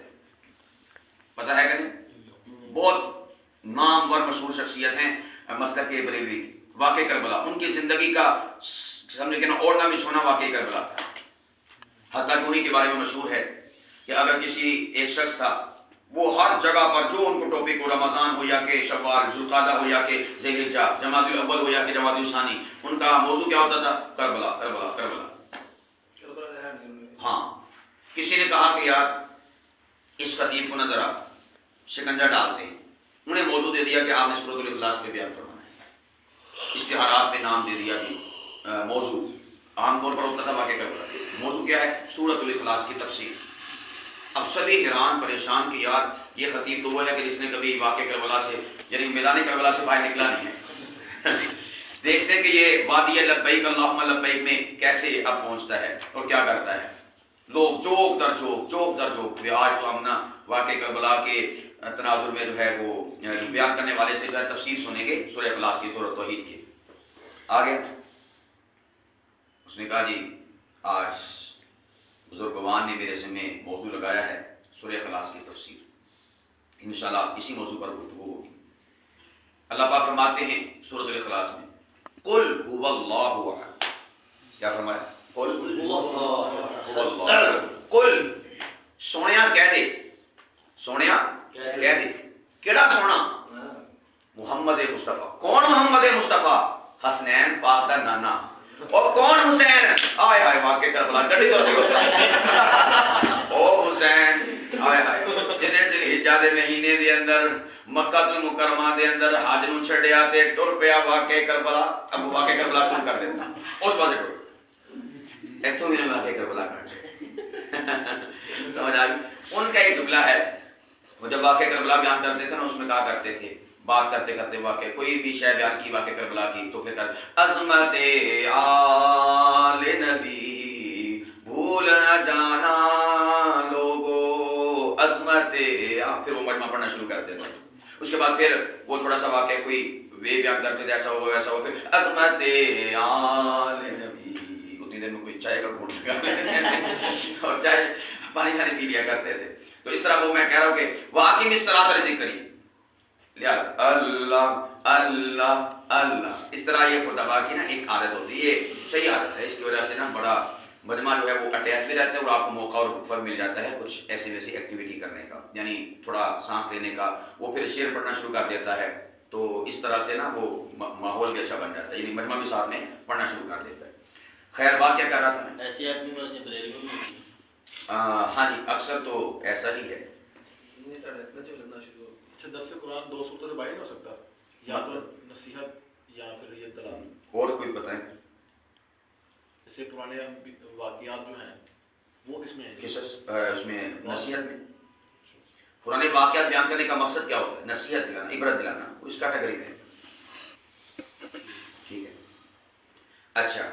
پتہ ہے کہ نہیں؟ بہت نامور مشہور شخصیت ہیں مسلک کے بریلوی. واقعہ کربلا ان کی زندگی کا سمجھے کہ نا اوڑھنا بھی سونا واقعہ کربلا تھا. حتیٰ کہ انہیں کے بارے میں مشہور ہے کہ اگر کسی ایک شخص تھا، وہ ہر جگہ پر جو ان کو ٹاپک ہو، رمضان ہو یا کہ شوال ذوالقعدہ ہو یا کہ ذی الحجہ، جمادی الاول ہو یا کہ جمادی الثانی، ان کا موضوع کیا ہوتا تھا؟ کربلا کربلا کربلا. ہاں، کسی نے کہا کہ یار اس خطیب کو نہ ذرا شکنجہ ڈالتے ہیں. انہیں موضوع دے دیا کہ آپ نے سورۃ الاخلاص پہ بیان کروانا ہے، اشتہارات پہ نام دے دیا کہ موضوع عام طور پر ہوتا تھا واقعہ کربلا. موضوع کیا ہے؟ سورۃ الاخلاص کی تفسیر. اب سبھی حیران پریشان کہ یار یہ خطیب تو وہ ہے کہ جس نے کبھی واقعہ کربلا سے یعنی میدان کربلا سے باہر نکلا نہیں ہے. دیکھتے ہیں کہ یہ وادی لبیک اللہم لبیک میں کیسے اب پہنچتا ہے اور کیا کرتا ہے. لوگ جوک در جوک آج تو ہم نا واقعہ کربلا کے تناظر میں جو ہے وہ بیان کرنے والے سے جو ہے تفسیر سنیں گے سورہ اخلاص کی، سورۃ توحید کی. آگے اس نے کہا جی آج بزرگوان نے میرے ذمہ موضوع لگایا ہے سورہ اخلاص کی تفسیر، انشاءاللہ اسی موضوع پر گفتگو ہوگی. اللہ پاک فرماتے ہیں سورۃ الاخلاص میں قل هو اللہ احد. کیا فرمایا؟ قل هو اللہ. قل سونیا کہہ دے، سونیا کہہ دے. کیڑا سونا؟ محمد مصطفیٰ. کون محمد مصطفیٰ؟ حسنین پاک دا نانا. اور کون حسین؟ آئے آئے واقع کربلا گڑی تو او حسین آئے آئے جنہیں ذی الحجہ دے مہینے دے اندر مکہ المکرمہ دے اندر حج نو چھڈیا تے ٹر پیا واقع کربلا. اب واقع کربلا شروع کر دیتا اس بات ٹر ایتھوں میں واقع کربلا کر سمجھ آ گئی. ان کا ایک جملہ ہے، وہ جب واقع کربلا بیان کرتے تھے نا اس میں کہا کرتے تھے بات کرتے کرتے واقع کوئی بھی شے بیان کی واقع کربلا کی تو پھر عظمت آل نبی بھول نہ جانا لوگو عظمت. پھر وہ مجمع پڑھنا شروع کرتے تھے. اس کے بعد پھر وہ تھوڑا سا واقع کوئی وے بیان کرتے تھے ایسا ہو ویسا ہو، پھر عظمت آل نبی. اتنی دیر میں کوئی چائے کا گھونٹ اور چائے پانی پی لیا کرتے تھے. تو اس طرح وہ میں کہہ رہا ہوں کہ واقعی اس طرح سے ذکر کریے اللہ اللہ اللہ. اس طرح یہ خدا کی نا ایک عادت ہوتی ہے، یہ صحیح عادت ہے. اس کی وجہ سے نا بڑا مجمع جو ہے وہ اٹیچ بھی رہتا ہے اور آپ کو موقع اور اوپر مل جاتا ہے کچھ ایسی ویسی ایکٹیویٹی کرنے کا، یعنی تھوڑا سانس لینے کا. وہ پھر شعر پڑھنا شروع کر دیتا ہے تو اس طرح سے نا وہ ماحول جیسا بن جاتا ہے، یعنی مجمع بھی ساتھ میں پڑھنا شروع کر دیتا ہے. خیر بات کیا کر رہا تھا میں؟ ایسی آدمی ویسے بریلوی میں ہاں جی اکثر تو ایسا ہی ہے. درس قرآن 2 صورتوں سے باہر نہیں ہو سکتا، یا تو نصیحت یا پھر یہ دلال. اور کوئی بتائیں جیسے پرانے واقعات جو ہیں وہ کس میں ہیں؟ اس میں نصیحت میں پرانے واقعات بیان کرنے کا مقصد کیا ہوتا ہے؟ نصیحت دلانا، عبرت دلانا. اس کیٹیگری میں ٹھیک ہے. اچھا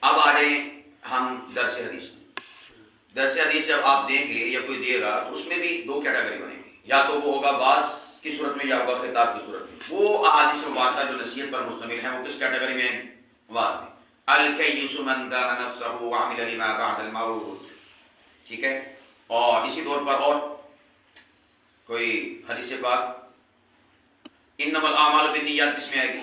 اب آ رہے ہیں ہم درس حدیث میں. درس حدیث جب آپ دیں گے یا کوئی دے گا تو اس میں بھی 2 کیٹیگری بنے گی، یا تو وہ ہوگا باز کی صورت میں یا ہوگا خطاب کی صورت میں. وہ احادیث مبارکہ جو نصیحت پر مشتمل ہیں وہ کس کیٹیگری میں ہیں؟ واضح میں الکیس من دان نفسہ وعمل لما بعد الموت. ٹھیک ہے. اور اسی طور پر اور کوئی حدیث پاک انما الاعمال بالنیات کس میں آئے گی؟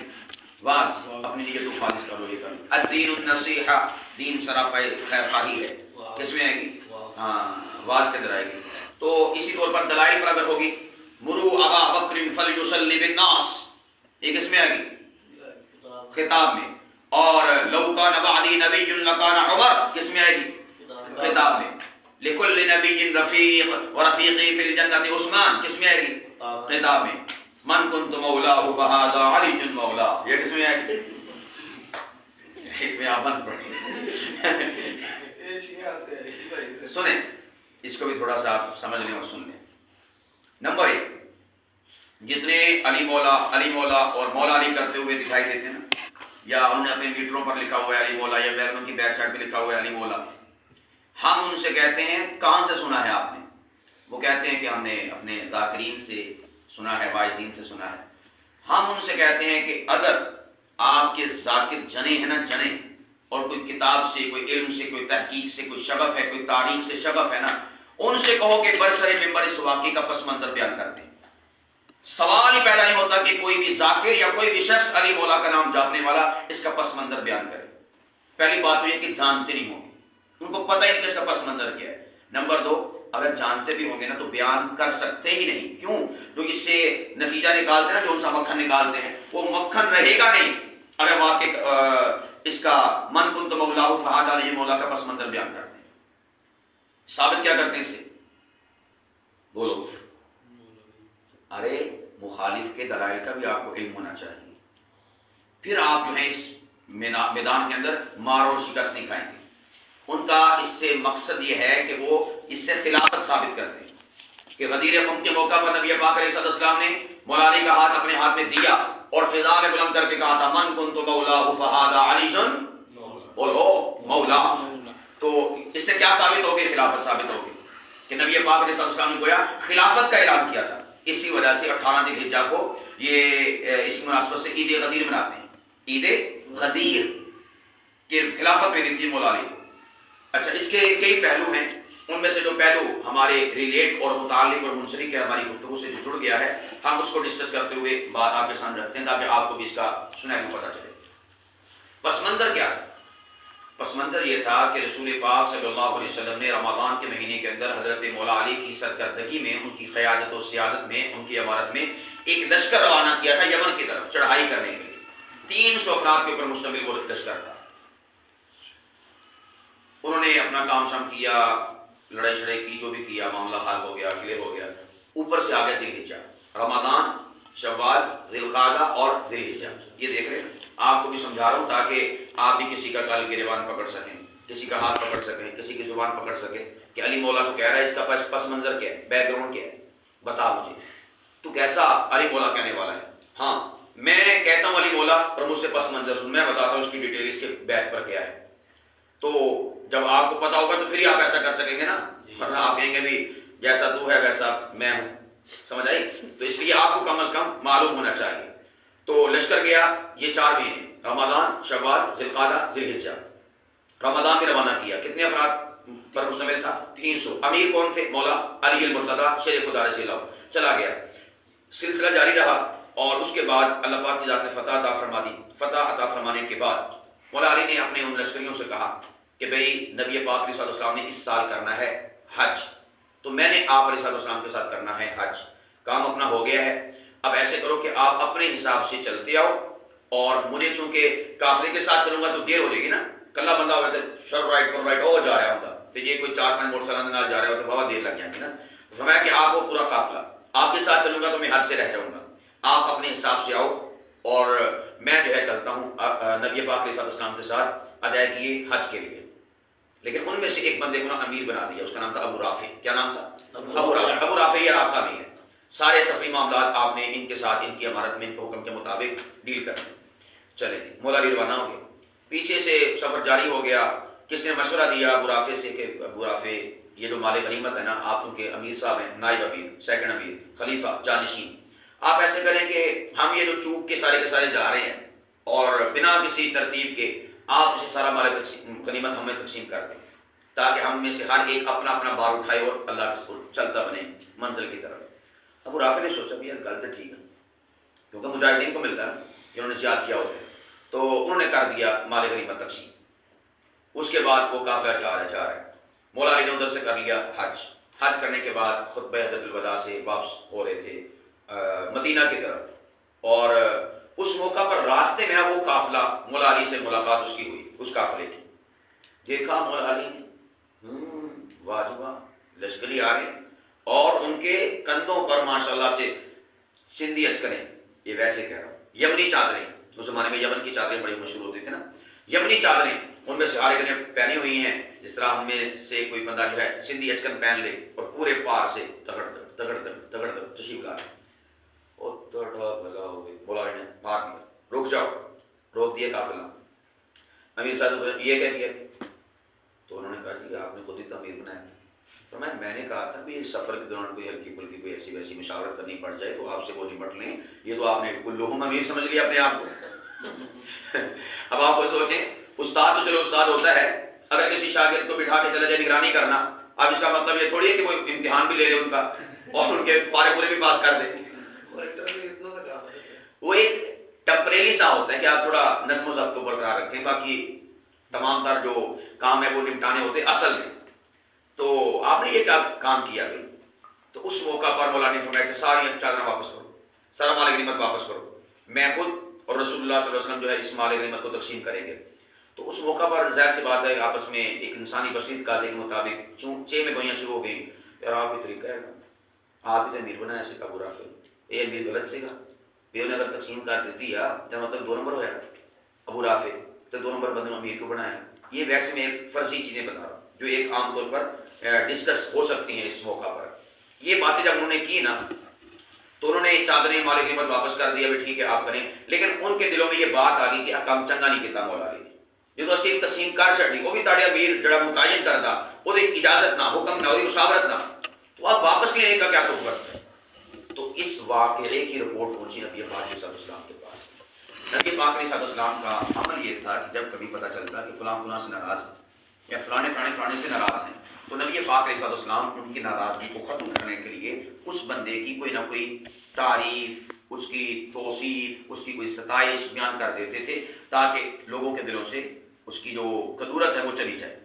واز اپنی نیت کو خالص کرو. یہ کرو الدین النصیحہ، دین سراپا خیر خواہی ہے. کس میں آئے گی؟ ہاں واز کے اندر آئے گی. تو اسی طور پر دلائل پر اگر ہوگی مرو ابا بکر فلیصلی بالناس، یہ کس میں آئے گی؟ خطاب میں. اور لو کان بعدی نبی لکان عمر، کس میں آئے گی؟ خطاب میں. لکل نبی رفیق ورفیقی فی الجنت عثمان، کس میں آئے گی؟ خطاب میں. من کنت مولاہ فہذا علی مولا، یہ کس میں آئے گی؟ اس میں آپ بند پڑھیں. سنیں اس کو بھی تھوڑا سا آپ سمجھ لیں اور سن لیں. نمبر 1، جتنے علی مولا اور مولا علی کرتے ہوئے دکھائی دیتے ہیں نا، یا انہوں نے اپنے میٹروں پر لکھا ہوا ہے علی مولا، یا بیگنوں کی بیک سائڈ پہ لکھا ہوا ہے علی مولا، ہم ان سے کہتے ہیں کہاں سے سنا ہے آپ نے؟ وہ کہتے ہیں کہ ہم نے اپنے ذاکرین سے سنا ہے، واعظین سے سنا ہے. ہم ان سے کہتے ہیں کہ اگر آپ کے ذاکر جنے ہیں نا، جنے، اور کوئی کتاب سے، کوئی علم سے، کوئی تحقیق سے کوئی شغف ہے، کوئی تاریخ سے شغف ہے نا، ان سے کہو کہ برسر ممبر اس واقعے کا پس منظر بیان کرتے ہیں. سوال ہی پیدا نہیں ہوتا کہ کوئی بھی ذاکر یا کوئی بھی شخص علی مولا کا نام جپنے والا اس کا پس منظر بیان کرے. پہلی بات تو یہ کہ جانتے نہیں ہوں گے، ان کو پتہ ہی نہیں کہ اس کا پس منظر کیا ہے. نمبر 2، اگر جانتے بھی ہوں گے نا تو بیان کر سکتے ہی نہیں. کیوں؟ جو اس سے نتیجہ نکالتے ہیں نا، جو ان سا مکھن نکالتے ہیں، وہ مکھن رہے گا نہیں اگر واقع اس کا من کنت مولا فہذا علی مولا کا پس منظر بیان کرتے ہیں. ثابت کیا کرتے ہیں اس سے؟ بولو. ارے مخالف کے دلائل کا بھی آپ کو علم ہونا چاہیے، پھر آپ جو ہے اس میدان کے اندر مار اور شکست نہیں کھائیں گے. ان کا اس سے مقصد یہ ہے کہ وہ اس سے خلافت ثابت کرتے ہیں کہ غدیر قوم کے موقع پر نبی پاک علیہ السلام نے مولا علی کا ہاتھ اپنے ہاتھ میں دیا اور فضا میں بلند کر کے کہا تھا من کنت مولا فہذا علی بولو مولا. تو اس سے کیا ثابت ہوگی؟ خلافت ثابت ہوگی کہ نبی پاک علیہ السلام نے گویا خلافت کا اعلان کیا تھا. اسی وجہ سے 18 ذی الحجہ کو یہ اس مناسبت سے عید غدیر مناتے ہیں. عید غدیر کہ خلافت میں دی تھی مولا علی. اچھا، اس کے کئی پہلو ہیں، ان میں سے جو پہلو ہمارے ریلیٹ اور متعلق اور منسلک ہے ہماری گفتگو سے جو جڑ گیا ہے، ہم اس کو ڈسکس کرتے ہوئے بات آپ کے سامنے رکھتے ہیں تاکہ آپ کو بھی اس کا سنہری پتہ چلے. پس منظر کیا؟ پس منظر یہ تھا کہ رسول پاک صلی اللہ علیہ وسلم نے رمضان کے مہینے کے اندر حضرت مولا علی کی سرکردگی میں، ان کی قیادت و سیادت میں، ان کی امارت میں ایک لشکر روانہ کیا تھا یمن کی طرف چڑھائی کرنے کے لیے. 300 افراد کے اوپر مشتمل وہ لشکر تھا. انہوں نے اپنا کام شام کیا، لڑائی شڑائی کی، جو بھی کیا، معاملہ حل ہو گیا، کلیئر ہو گیا. اوپر سے آگے ذی الحجہ، رمضان، شوال، ذی القعدہ اور ذی الحجہ. یہ دیکھ رہے ہیں، آپ کو بھی سمجھا رہا ہوں تاکہ آپ بھی کسی کا کل گریبان پکڑ سکیں، کسی کا ہاتھ پکڑ سکیں، کسی کی زبان پکڑ سکیں کہ علی مولا کو کہہ رہا ہے، اس کا پس منظر کیا ہے، بیک گراؤنڈ کیا ہے، بتا مجھے تو کیسا علی مولا کہنے والا ہے. ہاں، میں کہتا ہوں علی مولا اور مجھ سے پس منظر سن، میں بتاتا ہوں اس کی ڈیٹیل، اس کے بیک پر کیا ہے. تو جب آپ کو پتا ہوگا تو پھر ہی آپ ایسا کر سکیں گے نا، ورنہ آپ کہیں گے بھی جیسا تو ہے ویسا میں ہوں. سمجھ آئی؟ تو اس لیے آپ کو کم از کم معلوم ہونا چاہیے. تو لشکر گیا، یہ 4 مہینے، رمضان، شوال، ذی القعدہ، ذی الحجہ. رمضان میں روانہ کیا. کتنے افراد پر مشتمل تھا؟ 300. امیر کون تھے؟ مولا علی المرتضیٰ شیخ خدا رضی اللہ. چلا گیا، سلسلہ جاری رہا، اور اس کے بعد اللہ پاک کی ذات نے فتح عطا فرما دی. فتح عطا فرمانے کے بعد مولا علی نے اپنے ان لشکریوں سے کہا کہ بھئی نبی پاک علیہ السلام نے اس سال کرنا ہے حج، تو میں نے آپ علیہ السلام کے ساتھ کرنا ہے حج. کام اپنا ہو گیا ہے، اب ایسے کرو کہ آپ اپنے حساب سے چلتے آؤ، اور مجھے چونکہ قافلے کے ساتھ چلوں گا تو دیر ہو جائے گی نا. کلہ بندہ ہوا تو شر رائٹ پر رائٹ وہ جا رہا ہوتا، تو یہ کوئی 4-5 موٹر سائیکل جا رہا ہوتا، بہت دیر لگ جائے گی نا. فرمایا کہ آپ وہ پورا قافلہ آپ کے ساتھ چلوں گا تو میں حج سے رہ جاؤں گا، آپ اپنے حساب سے آؤ، اور میں جو ہے چلتا ہوں نبی پاک علیہ السلام کے ساتھ ادائیگی حج کے لیے. لیکن ان میں سے ایک بندے کو نا امیر بنا دیا، اس کا نام تھا ابو رافع. کیا نام تھا؟ ابو رافع. ابو رافع یہ رابطہ بھی ہے، سارے سفری معاملات آپ نے ان کے ساتھ، ان کی امارت میں، ان کے حکم کے مطابق ڈیل کریں. چلیں، مولا علی روانہ ہو گئے. پیچھے سے سفر جاری ہو گیا. کس نے مشورہ دیا ابو رافع سے کہ ابو رافع یہ جو مال غنیمت ہے نا، آپ چونکہ امیر صاحب ہیں، نائب امیر، سیکنڈ امیر، خلیفہ، جانشین، آپ ایسے کریں کہ ہم یہ جو چوک کے سارے جا رہے ہیں اور بنا کسی ترتیب کے آپ اسے سارا مال غنیمت ہمیں تقسیم کر دیں، تاکہ ہم میں سے ہر ایک اپنا اپنا بار اٹھائے اور اللہ کے سپرد چلتا بنے منزل کی طرف. ابو رافع نے سوچا بھی یار گل تو ٹھیک ہے، کیونکہ مجاہدین کو ملتا ہے جنہوں نے جہاد کیا ہوتا ہے، تو انہوں نے کر دیا مال غنیمت تقسیم. اس کے بعد وہ قافلہ جا رہا ہے. مولا علی نے ادھر سے کر لیا حج. حج کرنے کے بعد خطبہ حجۃ الوداع سے واپس ہو رہے تھے مدینہ کی طرف، اور اس موقع پر راستے میں وہ قافلہ مولا علی سے ملاقات اس کی ہوئی، اس قافلے کی. دیکھا مولا علی نے، واہ لشکری آ گئے، اور ان کے کندھوں پر ماشاءاللہ سے سندھی اچکریں، یہ ویسے کہہ رہا ہوں، یمنی چادریں. اس زمانے میں یمن کی چادریں بڑی مشہور ہوتی تھی نا، یمنی چادریں ان میں سے ہر ایک نے پہنی ہوئی ہیں، جس طرح ہم میں سے کوئی بندہ جو ہے سندھی اچکن پہن لے اور پورے پار سے تگڑ تشریف لا رہے اور لگا ہو گئی، بولا نے مار دیا، رک جاؤ، روک دیے قافلہ۔ امیر صاحب یہ کہہ دیا تو انہوں نے کہا کہ آپ نے خود ہی تعمیر بنایا، تو میں نے کہا تھا کہ سفر کے دوران کوئی ہلکی پھلکی کوئی ایسی ویسی مشاورت کرنی پڑ جائے تو آپ سے وہ نمٹ لیں، یہ تو آپ نے کلہم امیر سمجھ لیا اپنے آپ کو۔ اب آپ کو سوچیں، استاد تو چلو استاد ہوتا ہے، اگر کسی شاگرد کو بٹھا کے چلا جائے نگرانی کرنا، اب اس کا مطلب یہ تھوڑی ہے کہ وہ امتحان بھی لے لے ان کا اور ان کے پارے پورے بھی پاس کر دیں۔ وہ ایک ٹمپریری سا ہوتا ہے کہ آپ تھوڑا نظم و ضبط کو برقرار رکھیں، باقی تمام تر جو کام ہے وہ نمٹانے ہوتے اصل میں۔ تو آپ نے یہ کیا کام کیا گئی؟ تو اس موقع پر مولانا نے فرمایا کہ ساری چادریں واپس کرو، سارا مال غنیمت واپس کرو، میں خود اور رسول اللہ صلی اللہ علیہ وسلم جو ہے اس مال غنیمت کو تقسیم کریں گے۔ تو اس موقع پر ظاہر سی بات ہے آپس میں ایک انسانی بصیرت قاعدے کے مطابق چونچے میں گوئیاں شروع ہو گئیں، یار آپ ہی طریقہ ہے نا، آپ ہی امیر بنایا سے ابو رافع، یہ امیر غلط سے گا، انہوں نے اگر تقسیم کر دیتی یا مطلب 2 نمبر ہوا ابو رافع تو 2 نمبر بندے امیر کو بنایا۔ یہ ویسے میں ایک فرضی چیزیں بتا رہا ہوں جو ایک عام طور پر ڈسکس ہو سکتی ہیں اس موقع پر۔ یہ باتیں جب انہوں نے کی نا تو انہوں نے چادریں مال غنیمت واپس کر دیا، ٹھیک ہے آپ کریں، لیکن ان کے دلوں میں یہ بات آ گئی کہ کام چنگا نہیں کیتا مولا علی جو اسی تقسیم کر چڑی، وہ بھی تاڑے امیر جڑا متعین کرتا وہ اجازت نہ، حکم نہ، مشاورت نہ، تو آپ واپس لینے کا کیا تو کرتے ہیں؟ تو اس واقعے کی رپورٹ پہنچی نبی پاک علیہ السلام کے پاس۔ نبی پاک علیہ السلام کا عمل یہ تھا کہ جب کبھی پتہ چلتا کہ فلاں فلاں سے ناراض ہیں یا فلاں فلانے سے ناراض ہیں تو نبی پاک علیہ السلام ان کی ناراضگی کو ختم کرنے کے لیے اس بندے کی کوئی نہ کوئی تعریف، اس کی توصیف، اس کی کوئی ستائش بیان کر دیتے تھے تاکہ لوگوں کے دلوں سے اس کی جو قدورت ہے وہ چلی جائے۔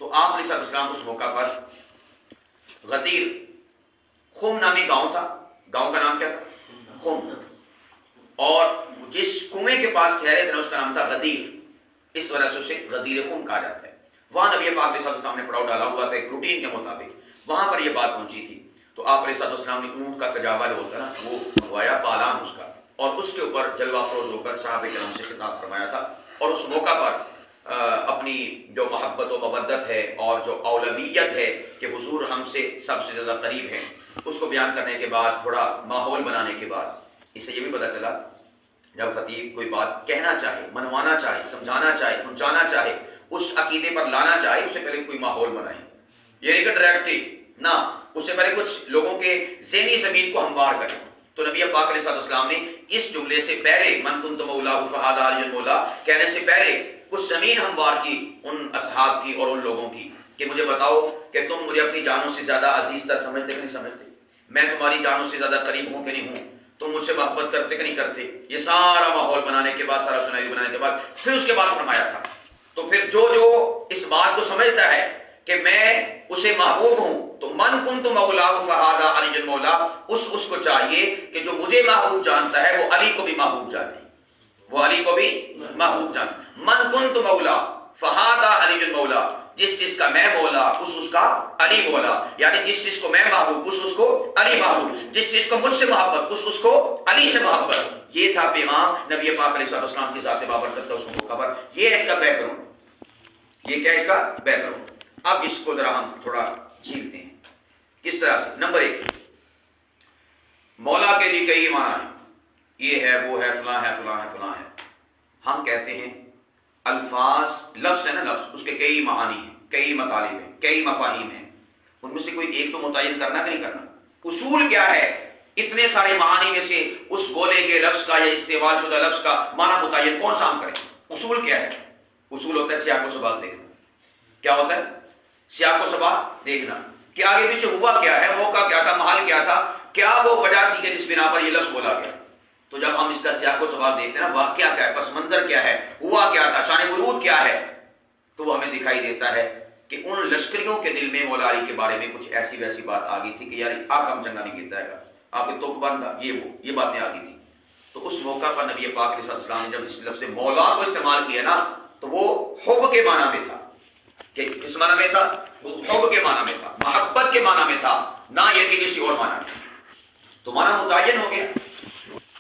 تو آپ علیہ السلام اس موقع پر غدیر خم نامی گاؤں تھا، گاؤں کا نام کیا تھا؟ خم، اور جس کنویں کے پاس ٹھہرے تھے اس کا نام تھا غدیر، اس وجہ سے اسے غدیر خم کہا جاتا ہے۔ وہاں نبی پاک علیہ السلام نے پڑاؤ ڈالا ہوا تھا ایک روٹین کے مطابق، وہاں پر یہ بات پہنچی تھی تو آپ علیہ السلام نے اونٹ کا کجاوا جو ہوتا ہے نا وہ منگوایا، پالان اس کا، اور اس کے اوپر جلوہ افروز ہو کر صحابہ کرام سے خطاب فرمایا تھا، اور اس موقع پر اپنی جو محبت و مودت ہے اور جو اولویت ہے کہ حضور ہم سے سب سے زیادہ قریب ہیں، اس کو بیان کرنے کے بعد، تھوڑا ماحول بنانے کے بعد، اس سے یہ بھی پتہ چلا جب خطیب کوئی بات کہنا چاہے، منوانا چاہے، سمجھانا چاہے، پہنچانا چاہے، اس عقیدے پر لانا چاہے، اس سے پہلے کوئی ماحول بنائیں، یہ نہیں کہ ڈائریکٹلی نہ، اس سے پہلے کچھ لوگوں کے ذہنی زمین کو ہموار کریں۔ تو نبی پاک علیہ السلام نے اس جملے سے پہلے من کنت مولا فہذا علی المولا کہنے سے پہلے کچھ زمین ہموار کی ان اصحاب کی اور ان لوگوں کی کہ مجھے بتاؤ کہ تم مجھے اپنی جانوں سے زیادہ عزیز تر سمجھتے کہ نہیں سمجھتے، میں تمہاری جانوں سے زیادہ قریب ہوں کہ نہیں ہوں، تم مجھ سے محبت کرتے کہ نہیں کرتے۔ یہ سارا ماحول بنانے کے بعد، سارا سنائی بنانے کے بعد پھر اس کے بعد فرمایا تھا تو پھر جو اس بات کو سمجھتا ہے کہ میں اسے محبوب ہوں تو من کنت مولا فہذا علی المولا، اس کو چاہیے کہ جو مجھے محبوب جانتا ہے وہ علی کو بھی محبوب جانے، وہ علی کو بھی محبوب جانے۔ من کنت مولا فہذا علی المولا، جس چیز کا میں مولا اس کا علی مولا، یعنی جس چیز کو میں محبوب اس کو علی محبوب، جس چیز کو مجھ سے محبت اس کو علی سے محبت۔ یہ تھا پیغام نبی پاک علیہ السلام کی ذات بابرکت کا اس موقع پر، یہ اس کا بیک گراؤنڈ، یہ کیا اس کا بیک گراؤنڈ۔ اب اس کو ذرا ہم تھوڑا جھیلتے ہیں کس طرح سے۔ نمبر 1، مولا کے لیے کئی معنی ہیں، یہ ہے وہ ہے فلاں ہے فلاں ہے فلاں ہے۔ ہم کہتے ہیں الفاظ، لفظ ہے نا، لفظ اس کے کئی معانی ہیں، کئی مطالب ہیں، کئی مفاہیم ہیں، ان میں سے کوئی ایک تو متعین کرنا کہ نہیں کرنا۔ اصول کیا ہے؟ اتنے سارے معانی میں سے اس بولے گئے لفظ کا یا استعمال شدہ لفظ کا معنی متعین کون سا ہم کریں؟ اصول کیا ہے؟ اصول ہوتا ہے سیاق و سباق دیکھنا۔ کیا ہوتا ہے؟ سیاق و سباق دیکھنا کہ آگے پیچھے ہوا کیا ہے، موقع کیا تھا، محل کیا تھا، کیا وہ وجہ تھی کہ جس بنا پر یہ لفظ بولا گیا۔ تو جب ہم اس کا سیاق و سباق دیکھتے ہیں نا، واقعہ کیا ہے، پس منظر کیا ہے، ہوا کیا تھا، شان ورود کیا ہے، تو وہ ہمیں دکھائی دیتا ہے کہ ان لشکریوں کے دل میں مولا علی کے بارے میں کچھ ایسی ویسی بات آ گئی تھی کہ یار آپ کم چنگا نہیں گرتا ہے، آپ کے توپ بندہ یہ باتیں آ گئی تھی۔ تو اس موقع پر نبی پاک علیہ السلام نے جب اس لفظ مولا کو استعمال کیا نا تو وہ حب کے معنی میں تھا، کہ کس معنی میں تھا؟ حب کے معنی میں تھا، محبت کے معنی میں تھا، نہ یہ کہ کسی اور معنی میں۔ تو معنی متعین ہو گیا۔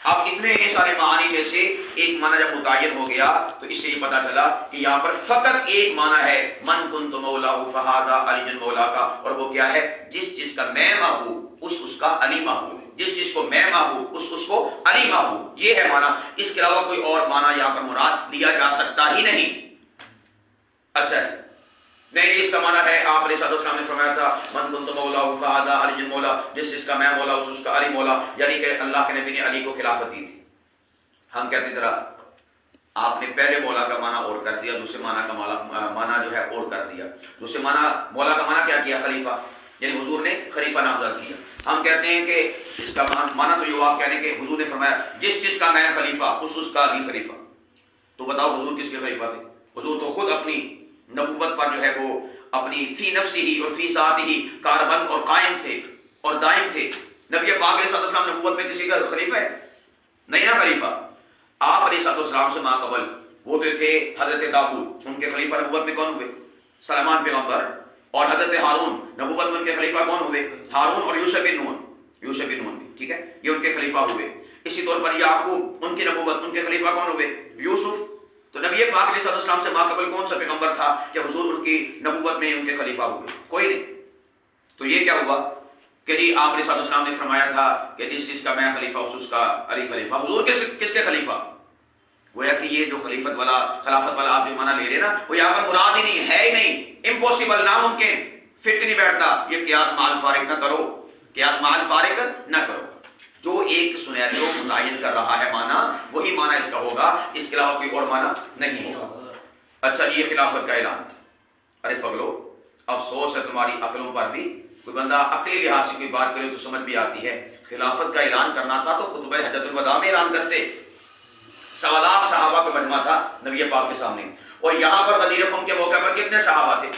اب اتنے سارے معانی میں سے ایک معنی جب متعین ہو گیا تو اس سے یہ پتا چلا کہ یہاں پر فقط ایک معنی ہے من کنت مولا فہذا علی مولا کا، اور وہ کیا ہے؟ جس چیز کا میں محبوب اس کا علی محبوب ہے، جس چیز کو میں محبوب اس کو علی محبوب، یہ ہے معنی۔ اس کے علاوہ کوئی اور معنی یہاں پر مراد لیا جا سکتا ہی نہیں۔ اچھا نہیں، اس کا معنی ہے آپ علیہ السلام نے فرمایا تھا من کنت مولا فہذا علی مولا، جس چیز کا میں مولا اس کا علی مولا، یعنی کہ اللہ کے نبی نے علی کو خلافت دی تھی۔ ہم کہتے ذرا آپ نے پہلے مولا کا معنی اور کر دیا، دوسرے معنی کا معنی جو ہے اور کر دیا۔ دوسرے معنی مولا کا معنی کیا کیا؟ خلیفہ، یعنی حضور نے خلیفہ نامزد کیا۔ ہم کہتے ہیں کہ اس کا معنی تو یہ آپ کہنے کہ حضور نے فرمایا جس چیز کا میں خلیفہ اس کا علی خلیفہ۔ تو بتاؤ حضور کس کے خلیفہ تھے؟ حضور تو خود اپنی نبوت پر جو ہے وہ اپنی فی نفسی ہی اور فی ذات ہی کاربند اور قائم تھے اور دائم تھے۔ نبی پاک علیہ السلام نبوت میں کسی کا خلیفہ ہے؟ نہیں نا خلیفہ۔ آپ علیہ السلام سے ماقبل وہ تو تھے حضرت داؤد، ان کے خلیفہ نبوت میں کون ہوئے؟ سلیمان پیغمبر۔ اور حضرت ہارون نبوت میں ان کے خلیفہ کون ہوئے؟ ہارون اور یوسف بن نون بھی، ٹھیک ہے، یہ ان کے خلیفہ ہوئے۔ اسی طور پر یعقوب، ان کی نبوت، ان کے خلیفہ کون ہوئے؟ یوسف۔ تو نبی پاک علیہ السلام سے ماقبل کون سا پیغمبر تھا کہ حضور ان کی نبوت میں ان کے خلیفہ ہوئے؟ کوئی نہیں۔ تو یہ کیا ہوا کہ جی آپ علیہ السلام نے فرمایا تھا کہ جس چیز کا میں خلیفہ اس کا علی خلیفہ۔ حضور کس کے خلیفہ؟ گویا کہ یہ جو خلافت والا آپ جو معنی لے رہے نا، وہ یہاں پر مراد ہی نہیں ہے، ہی نہیں، امپوسیبل، ناممکن، فٹ نہیں بیٹھتا۔ یہ قیاس مع الفارق نہ کرو، قیاس مع الفارق نہ کرو۔ جو ایک سنیرو متعین کر رہا ہے معنی، وہی معنی اس کا ہوگا، اس کے علاوہ کوئی اور معنی نہیں ہوگا۔ اچھا یہ خلافت کا اعلان۔ ارے پگلو، افسوس ہے تمہاری عقلوں پر بھی، کوئی بندہ عقلی لحاظ سے کوئی بات کرے تو سمجھ بھی آتی ہے۔ خلافت کا اعلان کرنا تھا تو خطبہ حجۃ الوداع میں اعلان کرتے۔ 1.25 لاکھ صحابہ کا مجمع تھا نبی پاک کے سامنے، اور یہاں پر غدیر قوم کے موقع پر کتنے صحابہ تھے؟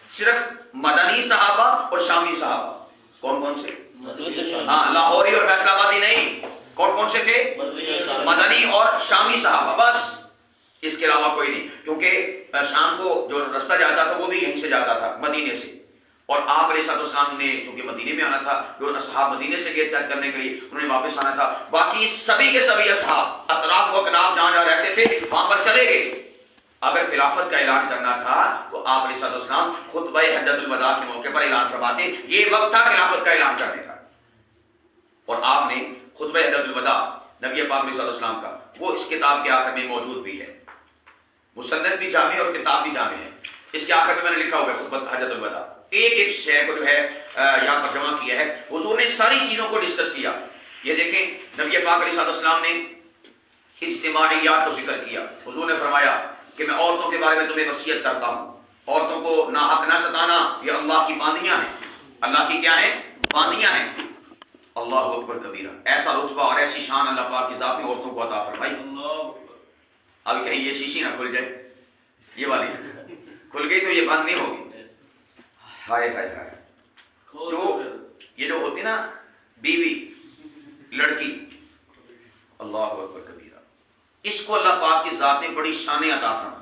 صرف مدنی صحابہ اور شامی صحابہ۔ کون کون سے؟ ہاں، لاہوری اور فیصلہ آبادی نہیں، کون کون سے تھے؟ مدنی اور شامی صحابہ، بس، اس کے علاوہ کوئی نہیں۔ کیونکہ شام کو جو رستہ جاتا تھا وہ بھی یہیں سے جاتا تھا، مدینے سے، اور آپ علیہ السلام نے چونکہ مدینے میں آنا تھا، جو اصحاب مدینے سے گئے تھے کرنے کے لیے، انہوں نے واپس آنا تھا۔ باقی سبھی کے سبھی اصحاب اطراف و کناف جہاں جہاں رہتے تھے وہاں پر چلے گئے۔ اگر خلافت کا اعلان کرنا تھا تو آپ علیہ السلام خطبہ حجۃ الوداع کے موقع پر اعلان فرماتے، یہ وقت تھا خلافت کا اعلان کرنے کا۔ اور آپ نے خطبہ حجۃ الوداع نبی پاک علیہ السلام کا، وہ اس کتاب کے آخر میں موجود بھی ہے، مسند بھی جامع اور کتاب بھی جامع ہے۔ اس کے آخر میں میں نے لکھا ہوا ہے خطبہ حجۃ الوداع، ایک ایک شے کو جو ہے یہاں پر جمع کیا ہے۔ حضور نے ساری چیزوں کو ڈسکس کیا۔ یہ دیکھیں نبی پاک علیہ السلام نے اجتماعیات کو ذکر کیا۔ حضور نے فرمایا کہ میں عورتوں کے بارے میں تمہیں وصیت کرتا ہوں، عورتوں کو ناحق نہ ستانا، یہ اللہ کی باندیاں ہیں۔ اللہ کی کیا ہیں؟ باندیاں ہیں۔ اللہ اکبر کبیرہ، ایسا رتبہ اور ایسی شان اللہ پاک کی ذات نے عورتوں کو عطا فرمائی۔ اب کہیں یہ شیشی نہ کھل جائے، یہ والی کھل گئی تو یہ بند نہیں ہوگی۔ ہائے ہائے ہائے، جو یہ جو ہوتی نا بیوی لڑکی، اللہ اکبر کبیرہ، اس کو اللہ پاک کی ذات نے بڑی شان عطا فرمائی۔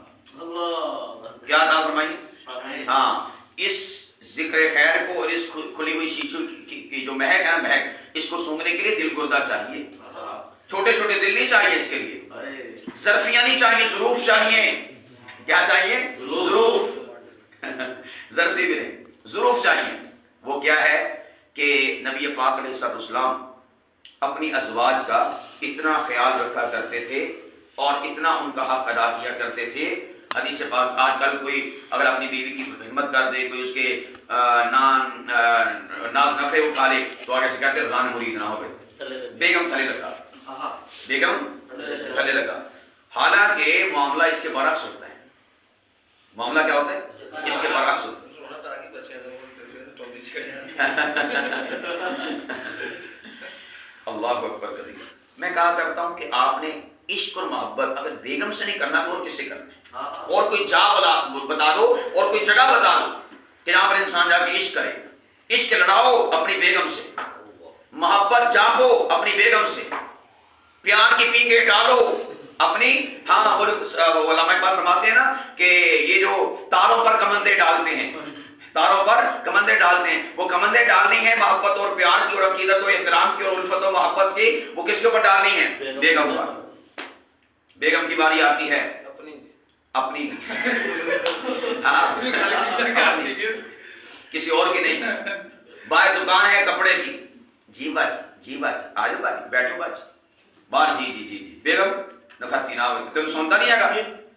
کیا عطا فرمائی؟ ہاں، اس ذکر خیر کو اور اس کھلی ہوئی شیشوں کی جو مہک ہے، مہک اس کو سونگنے کے لیے دل گردہ چاہیے، چھوٹے چھوٹے دل نہیں چاہیے، اس کے لیے ظرفیاں نہیں چاہیے، ظروف چاہیے۔ کیا چاہیے؟ ظروف، ظرفی بھی نہیں، ظروف چاہیے۔ وہ کیا ہے کہ نبی پاک علیہ السلام اپنی ازواج کا اتنا خیال رکھا کرتے تھے اور اتنا ان کا حق ادا کیا کرتے تھے۔ حدیث پاک، آج کل کوئی اگر اپنی بیوی کی خدمت کر دے، کوئی اس کے ناز نخرے اٹھا لے تو آگے سے کہتے ہیں رضان مرید نہ ہو گئے، بیگم تھلے لگا، بیگم تھلے لگا۔ حالانکہ معاملہ اس کے برعکس ہوتا ہے۔ معاملہ کیا ہوتا ہے؟ اس کے برعکس ہوتا ہے۔ اللہ اکبر کبیرہ۔ میں کہا کرتا ہوں کہ آپ نے عشق اور محبت اگر بیگم سے نہیں کرنا تو اور کس سے کرنا ہے؟ اور کوئی جا بتا دو اور کوئی جگہ بتا دو کہ جہاں پر انسان جا کے عشق کرے۔ عشق لڑاؤ اپنی بیگم سے، محبت جاگو اپنی بیگم سے، پیار کی پینگے ڈالو اپنی۔ ہاں، علماء اقبال فرماتے ہیں نا کہ یہ جو تاروں پر کمندیں ڈالتے ہیں، تاروں پر کمندیں ڈالتے ہیں. وہ کمندیں ڈالنی ہے محبت اور پیار کی اور عقیدت و احترام کی اور الفت و محبت کی. وہ کس کے اوپر ڈالنی ہے؟ بیگم پر. بیگم کی باری آتی ہے اپنی کسی اور کی نہیں. باہر دکان ہے کپڑے کی. جی باجی آ جاؤ باجی بیٹھو باجی. باہر جی بیگم نکھتی نہ ہوئی تم سنتا نہیں آگا.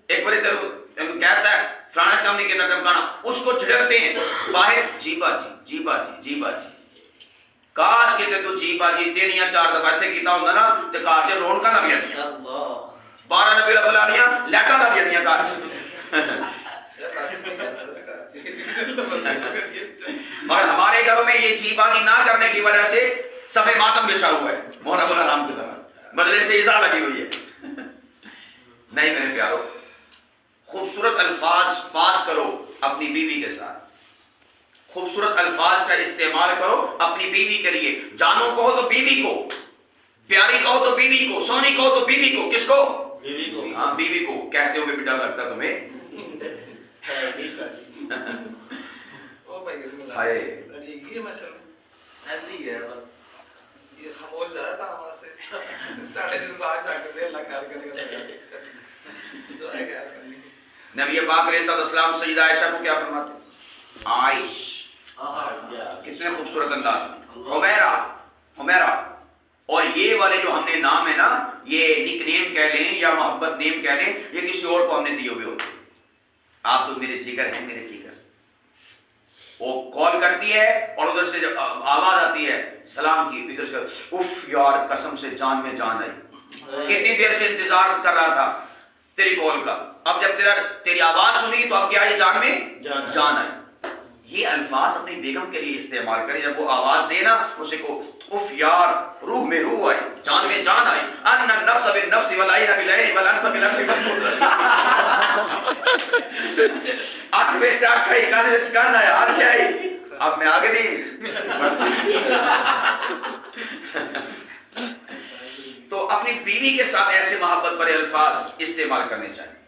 ایک بڑے تم کہتا ہے فلانا کام نہیں کہتا ٹمکانا اس کو جھڑکتے ہیں. باہر جی باجی کاش کہ تو جی باجی تیریاں 4 دفعہ اتنے کیتا ہوتا نا تو کاش سے رونقاں لگ جاندیاں. 12 نبی بلا لیا لیٹاں لگ جاندیاں کاش. مگر ہمارے گھروں میں یہ جی باجی نہ کرنے کی وجہ سے صفحہ ماتم بچھا ہوا ہے. مولانا ابو الحرام کی طرح بدلے سے ایزا لگی ہوئی ہے. نہیں میرے پیارو، خوبصورت الفاظ پاس کرو اپنی بیوی کے ساتھ. خوبصورت الفاظ کا استعمال کرو اپنی بیوی کے لیے. جانو کہو تو بیوی کو، پیاری کہو تو بیوی کو، سونی کہو تو بیوی کو. کس کو؟ بیوی کو. ہاں بیوی کو. کہتے ہو کہ بھی ڈر لگتا تمہیں. نبی پاک علیہ السلام سیدہ عائشہ کو کیا فرماتے ہیں؟ عائش. کتنے خوبصورت انداز. حمیرہ. اور یہ والے جو ہم نے نام ہے نا، یہ نک نیم کہہ لیں یا محبت نیم کہہ لیں، یہ کسی اور کو ہم نے دیے ہوئے ہوتے. آپ تو میرے جگر ہیں، میرے جگر. وہ کال کرتی ہے اور ادھر سے جب آواز آتی ہے سلام کی، ادھر سے اف یار قسم سے جان میں جان آئی. کتنی دیر سے انتظار کر رہا تھا تیری کال کا. اب جب تیری آواز سنی تو اب کیا یہ جان میں جان آئی. یہ الفاظ اپنی بیگم کے لیے استعمال کرے. جب وہ آواز دے نا اسے کو اف یار روح میں روح آئی، جان میں جان آئی. ان النفس بالنفس والعین بالعین والانف بالانف آنکھ میں چاک کھائی کان میں کان آیا ہاتھ کیا آئی. اب میں آگے نہیں. تو اپنی بیوی کے ساتھ ایسے محبت بھرے الفاظ استعمال کرنے چاہیے.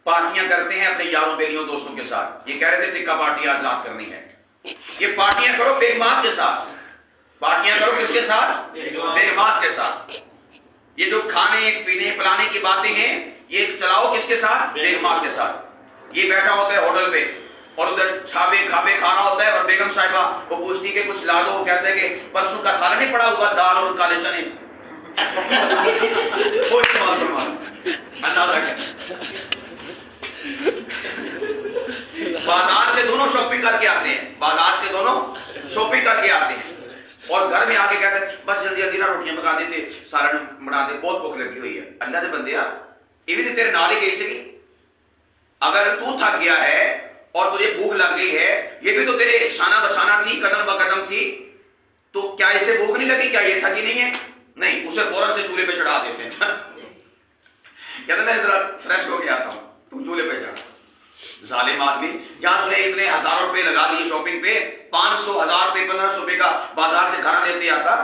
پارٹیاں کرتے ہیں اپنے یاروں بیلیوں دوستوں کے ساتھ. یہ کہہ رہے تھے ٹکا پارٹی آج رات کرنی ہے. یہ پارٹیاں کرو بیگمات کے ساتھ. پارٹیاں کرو کس کے ساتھ؟ بیگمات کے ساتھ. یہ جو کھانے پینے پلانے کی باتیں ہیں یہ چلاؤ کس کے ساتھ؟ بیگمات کے ساتھ. یہ بیٹھا ہوتا ہے ہوٹل پہ اور ادھر چھاپے کھاپے کھا رہا ہوتا ہے اور بیگم صاحبہ وہ پوچھتی کہ کچھ لا دو. وہ کہتے ہیں کہ پرسوں کا سالن نہیں پڑا ہوا دال اور کالے چنے. اندازہ کیا بازار سے دونوں شاپنگ کر کے آتے ہیں. بازار سے دونوں شاپنگ کر کے آتے ہیں اور گھر میں آ کے کہتے ہیں بس جلدی جلدی نہ روٹیاں پکا دیتے سالن بنا دے بہت بھوک لگی ہوئی ہے. اللہ دے بندے یہ بھی تیرے نال ہی گئی سی. اگر تو تھک گیا ہے اور تجھے بھوک لگ گئی ہے، یہ بھی تو تیرے شانہ بشانہ تھی، قدم بقدم تھی، تو کیا اسے بھوک نہیں لگی؟ کیا یہ تھکی نہیں ہے؟ نہیں، اسے فوراً سے چولہے پہ چڑھا دیتے ہیں. کہتے میں ذرا فریش ہو کے آتا ہوں، تم چولہے پہ چڑھا. ظالم آدمی، جہاں تم نے اتنے 1000 روپے لگا دیے شاپنگ پہ، 500 1000 روپے 1500 روپے کا بازار سے کھانا لیتے آتا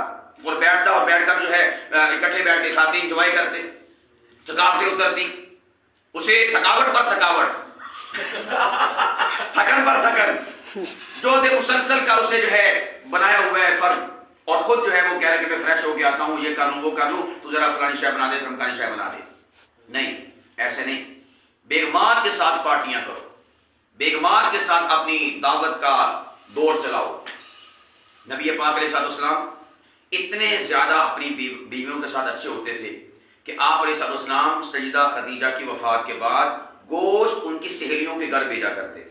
اور بیٹھتا اور بیٹھ کر جو ہے اکٹھے بیٹھ کے کھاتے انجوائے کرتے. تھکاوٹیں اترتی. اسے تھکاوٹ پر تھکاوٹ، تھکن پر تھکن، جو دے مسلسل کا اسے جو ہے بنایا ہوا ہے فرق. اور خود جو ہے وہ کہہ رہے کہ میں فریش ہو کے آتا ہوں، یہ کر لوں وہ کر لوں، تو ذرا فلانی شے بنا دے فلانی شے بنا دے. نہیں، ایسے نہیں. بیگمات کے ساتھ پارٹیاں کرو. بیگمات کے ساتھ اپنی دعوت کا دور چلاؤ. نبی پاک علیہ السلام اتنے زیادہ اپنی بیویوں کے ساتھ اچھے ہوتے تھے کہ آپ علیہ السلام سیدہ خدیجہ کی وفات کے بعد گوشت ان کی سہیلیوں کے گھر بھیجا کرتے تھے.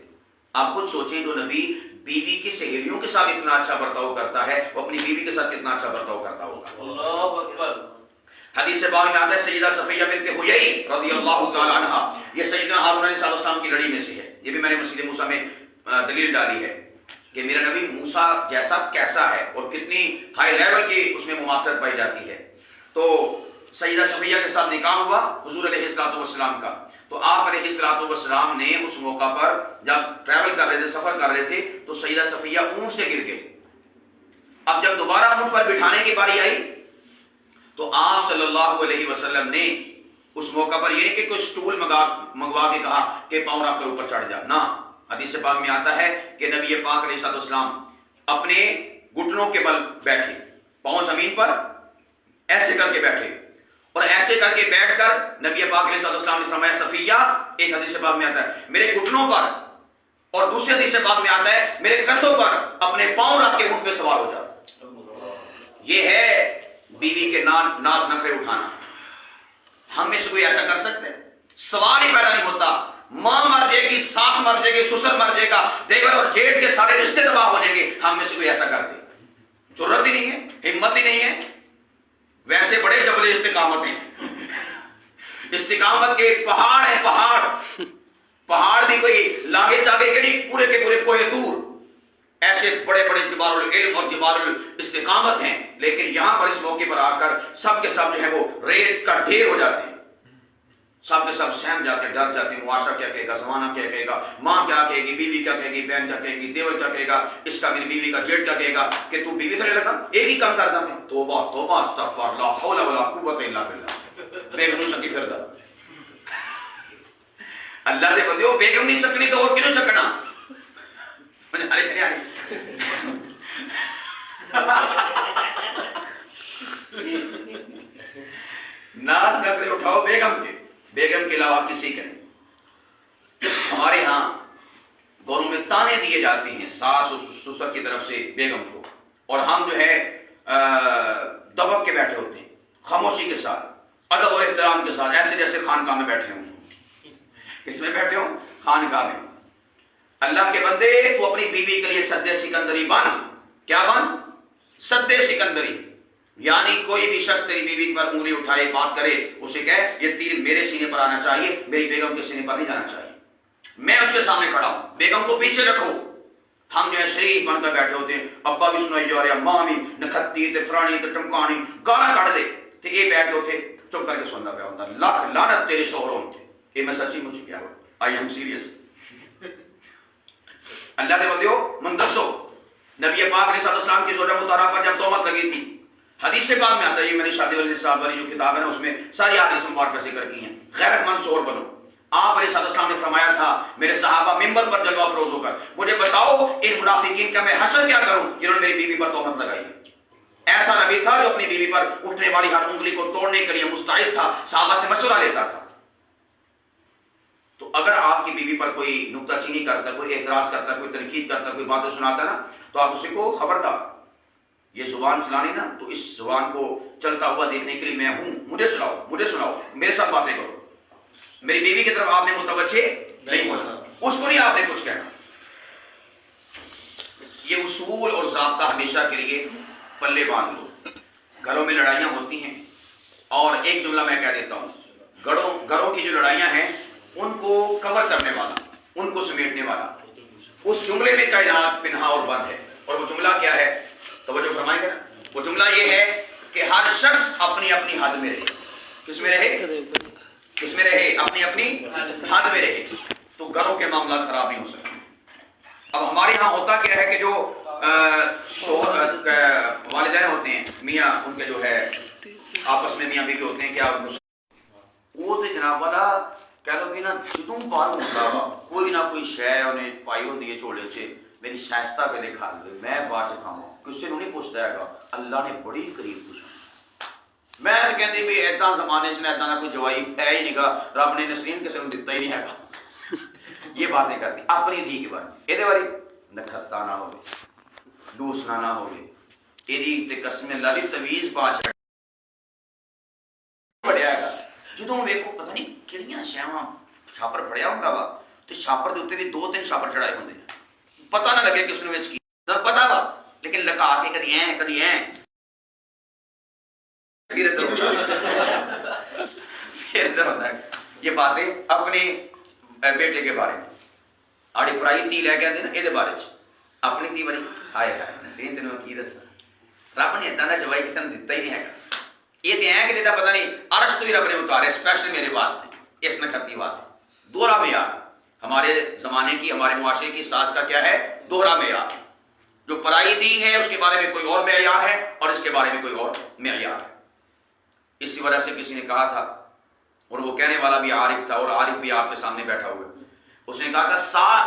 آپ خود سوچیں جو نبی بیوی کی سہیلیوں کے ساتھ اتنا اچھا برتاؤ کرتا ہے وہ اپنی بیوی کے ساتھ کتنا اچھا برتاؤ کرتا ہوگا. اللہ اکبر. حدیث سے بعد میں آتا ہے سیدہ صفیہ بنت حیی رضی اللہ تعالی عنہا، یہ سیدنا ہارون علیہ السلام کی لڑی میں سے ہے. یہ بھی میں نے مسجد موسیٰ میں دلیل ڈالی ہے کہ میرا نبی موسیٰ جیسا کیسا ہے اور کتنی ہائی لیول کی اس میں مماثلت پائی جاتی ہے. تو سیدہ صفیہ کے ساتھ نکاح ہوا حضور علیہ السلام کا. تو آپ علیہ السلام نے اس موقع پر جب ٹریول کر رہے تھے، سفر کر رہے تھے، تو سیدہ صفیہ اونٹ سے گر گئے. اب جب دوبارہ اونٹ پر بٹھانے کی باری آئی تو آپ صلی اللہ علیہ وسلم نے اس موقع پر یہ کہ کوئی سٹول منگوا کے کہا کہ پاؤں رکھ کر اوپر چڑھ جا. نہ، حدیث پاک میں آتا ہے کہ نبی پاک علیہ السلام اپنے گھٹنوں کے بل بیٹھے، پاؤں زمین پر ایسے کر کے بیٹھے، اور ایسے کر کے بیٹھ کر نبی پاک علیہ السلام نے فرمایا صفیہ، ایک حدیث پاک میں آتا ہے میرے گھٹنوں پر، اور دوسری حدیث پاک میں آتا ہے میرے کندھوں پر اپنے پاؤں رکھ کے اونٹ پہ سوار ہو جا۔ یہ ہے بیوی کے ناز نخرے اٹھانا۔ ہم میں سے کوئی ایسا کر سکتے؟ سوال ہی پیدا نہیں ہوتا۔ ماں مر جائے گی، ساس مر جائے گی، سسر مر جائے گا، دیور اور جیٹھ کے سارے رشتے تباہ ہو جائیں گے، ہم میں سے کوئی ایسا کر دے؟ ضرورت ہی نہیں ہے، ہمت ہی نہیں ہے۔ ویسے بڑے جبل استقامت ہیں، استقامت کے پہاڑ ہیں، پہاڑ بھی کوئی لاگے چاگے کے نہیں، پورے کے پورے کوہ طور ایسے بڑے بڑے جبال العلم اور جبال الاستقامت ہیں، لیکن یہاں پر اس موقع پر آ کر سب کے سب جو ہے وہ ریت کا ڈھیر ہو جاتے ہیں، سب کے سب سہم جاتے ہیں، ڈر جاتے ہیں۔ معاشرہ کیا کہے گا، زمانہ کیا کہے گا، ماں کیا کہے گی، بیوی کیا کہے گی، بہن کیا کہے گی، دیور کیا کہے گا، اس کا میری بیوی کا جیٹ کیا کہے گا کہ تو بیوی کرے لگا، ایک ہی کام کرتا میں، توبہ توبہ استغفر لا حول ولا قوت الا باللہ، بیگم نو سکی پھر دا اللہ دے بندے ہو، بیگم نہیں سکنی تو اور کیوں سکنا؟ ناز نخرے اٹھاؤ بیگم کے علاوہ کسی کے نہیں۔ ہمارے ہاں گھروں میں تانے دیے جاتے ہیں ساس اور سسر کی طرف سے بیگم کو، اور ہم جو ہے دبک کے بیٹھے ہوتے ہیں، خاموشی کے ساتھ، ادب اور احترام کے ساتھ، ایسے جیسے خانقاہ میں بیٹھے ہوں۔ کس میں بیٹھے ہوں؟ خانقاہ میں۔ اللہ کے بندے تو اپنی بیوی کے لیے سد سکندری بن۔ کیا بن؟ سد سکندری، یعنی کوئی بھی شخص تیری بیوی پر انگلی اٹھائے بات کرے، اسے کہے یہ تیر میرے سینے پر آنا چاہیے، میری بیگم کے سینے پر نہیں جانا چاہیے، میں اس کے سامنے کھڑا ہوں، بیگم کو پیچھے رکھو۔ ہم جو ہے شریف بن کر بیٹھے ہوتے ہیں، ابا بھی سنائی جا رہا، ماں بھی نکھتی تے فرانی تے ٹمکانی گالا کٹ دے تے یہ بیٹھے ہوتے چپ کر کے سننا پیا ہوتا، لاکھ لعنت تیرے شوہروں تے۔ یہ میں سچی مجھے کیا ہوا، آئی ایم سیریس۔ اللہ کے بندیو من دسو، نبی پاک علیہ السلام کی زوجہ مطہرہ پر جب تہمت لگی تھی، حدیث سے بعد میں آتا ہے، یہ میں نے شادی والی صاحب والی جو کتاب ہے نا اس میں ساری حدیث مبارکہ کا ذکر کی ہیں۔ غیرت مند شوہر بنو۔ آپ علیہ السلام نے فرمایا تھا میرے صحابہ ممبر پر جلوہ افروز ہو کر مجھے بتاؤ ان منافقین کا میں حشر کیا کروں جنہوں نے میری بیوی پر تہمت لگائی۔ ایسا نبی تھا جو اپنی بیوی پر اٹھنے والی ہر انگلی کو توڑنے کے لیے مستعد تھا، صحابہ سے مشورہ لیتا تھا۔ تو اگر آپ کی بیوی پر کوئی نکتہ چینی کرتا، کوئی اعتراض کرتا، کوئی تنقید کرتا، کوئی باتیں سناتا نا، تو آپ اسے کو خبردار، یہ زبان چلانی نا تو اس زبان کو چلتا ہوا دیکھنے کے لیے میں ہوں، مجھے سناؤ، میرے ساتھ باتیں کرو، میری بیوی کی طرف آپ نے متوجہ نہیں ہونا، اس کو نہیں آپ نے کچھ کہنا۔ یہ اصول اور ضابطہ ہمیشہ کے لیے پلے باندھ لو۔ گھروں میں لڑائیاں ہوتی ہیں، اور ایک جملہ میں کہہ دیتا ہوں، گھروں کی جو لڑائیاں ہیں ان کو کور کرنے والا، ان کو سمیٹنے والا، اس جملے میں کائنات پنہا اور بند ہے، اور وہ جملہ کیا ہے؟ توجہ فرمائیں گے نا، وہ جملہ یہ ہے کہ ہر شخص اپنی اپنی حد میں رہے۔ کس میں رہے؟ کس میں رہے؟ اپنی اپنی حد میں رہے، تو گھروں کے معاملات خراب نہیں ہو سکتے۔ اب ہمارے یہاں ہوتا کیا ہے کہ جو والدین ہوتے ہیں، میاں ان کے جو ہے آپس میں میاں بیوی ہوتے ہیں، کیا وہ تو جناب والا کہہ لو کہ نا جدوں بار ہوتا وا کوئی نہ کوئی شے انہیں پائی ہوتی ہے چھوڑے سے، میری شائستہ پہ کھا لے، میں بعد سے کھاواں، کسی نے نہیں پوچھتا ہے گا، اللہ نے بڑی قریب پوچھا۔ میں کہندی بھی ایداں زمانے چ ایداں دا کوئی جوائی ہے ہی نہیں گا، رب نے نسرین کسی کو دتا ہی نہیں ہے گا۔ یہ باتیں کرتی اپنی دھی کے بارے میں، یہ بارے نکھتا نہ ہوے، دوسنا نہ ہوے، یہ تے قسم اللہ دی تویز بادشاہ پڑیا ہے گا۔ جدوں ویکھو پتہ نہیں کہڑیاں شیواں چھاپر پڑیا ہوندا وا، تے چھاپر دے اوتے بھی 2-3 چھاپر چڑھائے ہوندے ہیں، پتہ نہ لگے کس نے وچ کی، پتہ وا لیکن لکا کے کدی ہیں کدی ہیں۔ یہ باتیں اپنے بیٹے کے بارے میں، آڑی پرائی دھی لے کے آتے نا، یہ بارے اپنی دھی بڑی ہائے ہائے نسرین تینوں کی دسا، رب نے اتنا جوائی کسی نے دتا ہی نہیں ہے۔ یہ تو ہے کہ دیتا پتہ نہیں عرش تو بھی رب نے اتارے اسپیشل میرے واسطے، اس نکھتی واسطے۔ دوہرا معیار ہمارے زمانے کی، ہمارے معاشرے کی ساز کا کیا ہے؟ دوہرا معیار۔ جو پرائی دی ہے اس کے بارے میں کوئی اور معیار ہے، اور اس کے بارے میں کوئی اور معیار ہے۔ اسی وجہ سے کسی نے کہا تھا، اور وہ کہنے والا بھی عارف تھا، اور عارف بھی آپ کے سامنے بیٹھا ہوا ہے، اس نے کہا تھا ساس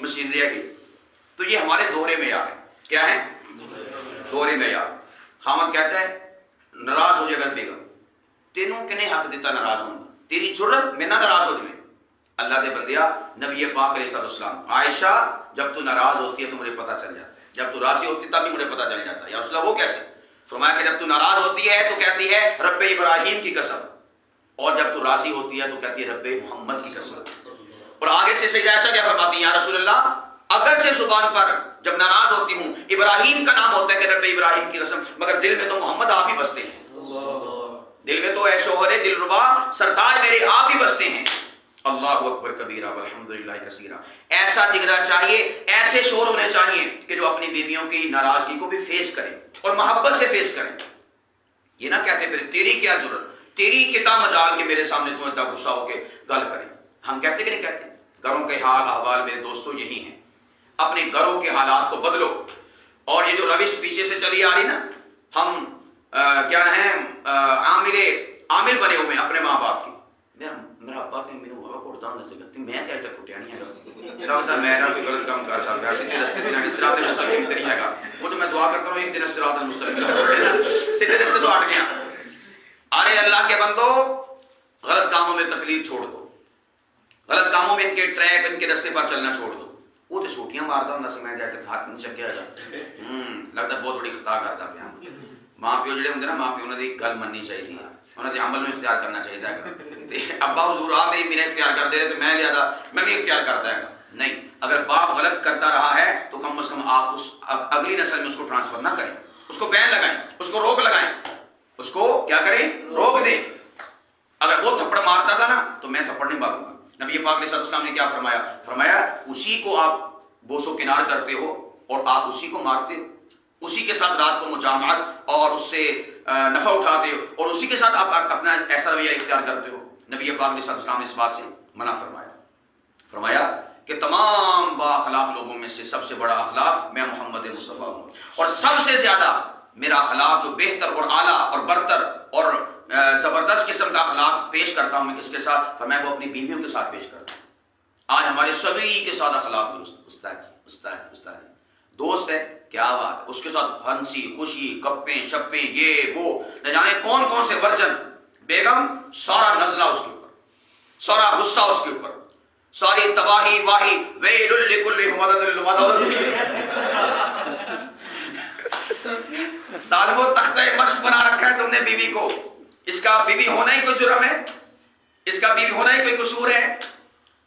مشینری ہے. تو یہ ہمارے دوہرے معیار ہے. کیا ہے؟ دوہرے معیار. خامد کہتا ہے ناراض ہو جائے اگر بیگم تینوں کنے حق دیتا ناراض ہونا تیری ضرورت میں نہ ناراض ہو جائے. اللہ دے بندیا نبی پاک علیہ السلام عائشہ جب تو ناراض ہوتی ہے تو مجھے پتہ چل جاتا ہے, جب تو راضی ہوتی ہے تب بھی مجھے پتہ چل جاتا ہے. یا رسول اللہ وہ کیسے؟ فرمایا کہ جب تو ناراض ہوتی ہے تو کہتی ہے رب ابراہیم کی قسم, اور جب تو راضی ہوتی ہے تو کہتی ہے رب محمد کی قسم. اور آگے سے سیدہ عائشہ کیا فرماتی ہیں یا رسول اللہ اگرچہ زبان پر جب ناراض ہوتی ہوں ابراہیم کا نام ہوتا ہے کہ رب ابراہیم کی قسم, مگر دل میں تو محمد آپ ہی بستے ہیں. دل میں تو اے شوہر دل ربا سرکار میرے آپ ہی بستے ہیں. اللہ اکبر کبیرہ والحمدللہ کثیرہ. ایسا جگرا چاہیے, ایسے شور ہونے چاہیے کہ جو اپنی بیویوں کی ناراضگی کو بھی فیس کریں اور محبت سے فیس کریں. یہ نہ کہتے پھر تیری کیا ضرورت, تیری کتنا مجال کہ میرے سامنے تمہیں اتنا غصہ ہو کے گل کریں. ہم کہتے کہ نہیں کہتے؟ گھروں کے حال احوال میرے دوستوں یہی ہیں. اپنے گھروں کے حالات کو بدلو. اور یہ جو روش پیچھے سے چلی آ رہی نا, ہم کیا ہیں عامل بنے ہوئے اپنے ماں باپ کی. میرا ابا کہ میرے ہوا کوڑتا ہوں نسل کرتی میں کیا کٹیا نہیں ہے میرا بتا میرا کوئی غلط کام کر سکتا ہے سیدھے رستے پہ جانے صراط المستقیم پہ نہیں آئے گا. وہ تو میں دعا کرتا ہوں ایک دن صراط المستقیم سیدھے رستے تو ہٹ گیا. ارے اللہ کے بندو غلط کاموں میں تکلیف چھوڑ دو, غلط کاموں میں ان کے ٹریک ان کے رستے پر چلنا چھوڑ دو. وہ تو چھوٹیاں مارتا ہوں نس میں جا کے ہاتھ نہیں چکیا جا لگتا بہت بڑی خطا کرتا پیا. ماں پیو جڑے ہوندے نا ماں پیو انہاں دی گل مننی چاہیے, انہاں دے عمل میں اختیار کرنا چاہیے. ابا حضور آپ میری میرا اختیار کر دے رہے تو میں زیادہ میں بھی اختیار کرتا ہے نہیں. اگر باپ غلط کرتا رہا ہے تو کم از کم آپ اس اگلی نسل میں اس کو ٹرانسفر نہ کریں, اس کو بین لگائیں, اس کو روک لگائیں, اس کو کیا کریں روک دیں. اگر وہ تھپڑ مارتا تھا نا تو میں تھپڑ نہیں ماروں گا. نبی پاک علیہ السلام نے کیا فرمایا؟ فرمایا اسی کو آپ بوسو کنار کرتے ہو اور آپ اسی کو مارتے ہو, اسی کے ساتھ رات کو مجامعت اور اس سے نفع اٹھاتے ہو اور اسی کے ساتھ آپ اپنا ایسا رویہ اختیار کرتے ہو. نبی پاک علیہ السلام نے اس بات سے منع فرمایا. فرمایا کہ تمام با اخلاق لوگوں میں سے سب سے بڑا اخلاق میں محمد مصطفیٰ ہوں, اور سب سے زیادہ میرا اخلاق جو بہتر اور اعلیٰ اور برتر اور زبردست قسم کا اخلاق پیش کرتا ہوں میں کس کے ساتھ؟ فرمایا وہ اپنی بیویوں کے ساتھ پیش کرتا ہوں. آج ہمارے سبھی کے ساتھ اخلاق استاد دوست ہے, کیا بات ہے, اس کے ساتھ ہنسی خوشی گپیں شپیں یہ وہ نہ جانے کون کون سے ورجن. بیگم سارا نزلہ اس کے اوپر, سارا غصہ اس کے اوپر, ساری تباہی واہی ویل لکل ہمدد ظالمو تختہ مشق بنا رکھا ہے تم نے بیوی کو. اس کا بیوی ہونا ہی کوئی جرم ہے, اس کا بیوی ہونا ہی کوئی قصور ہے,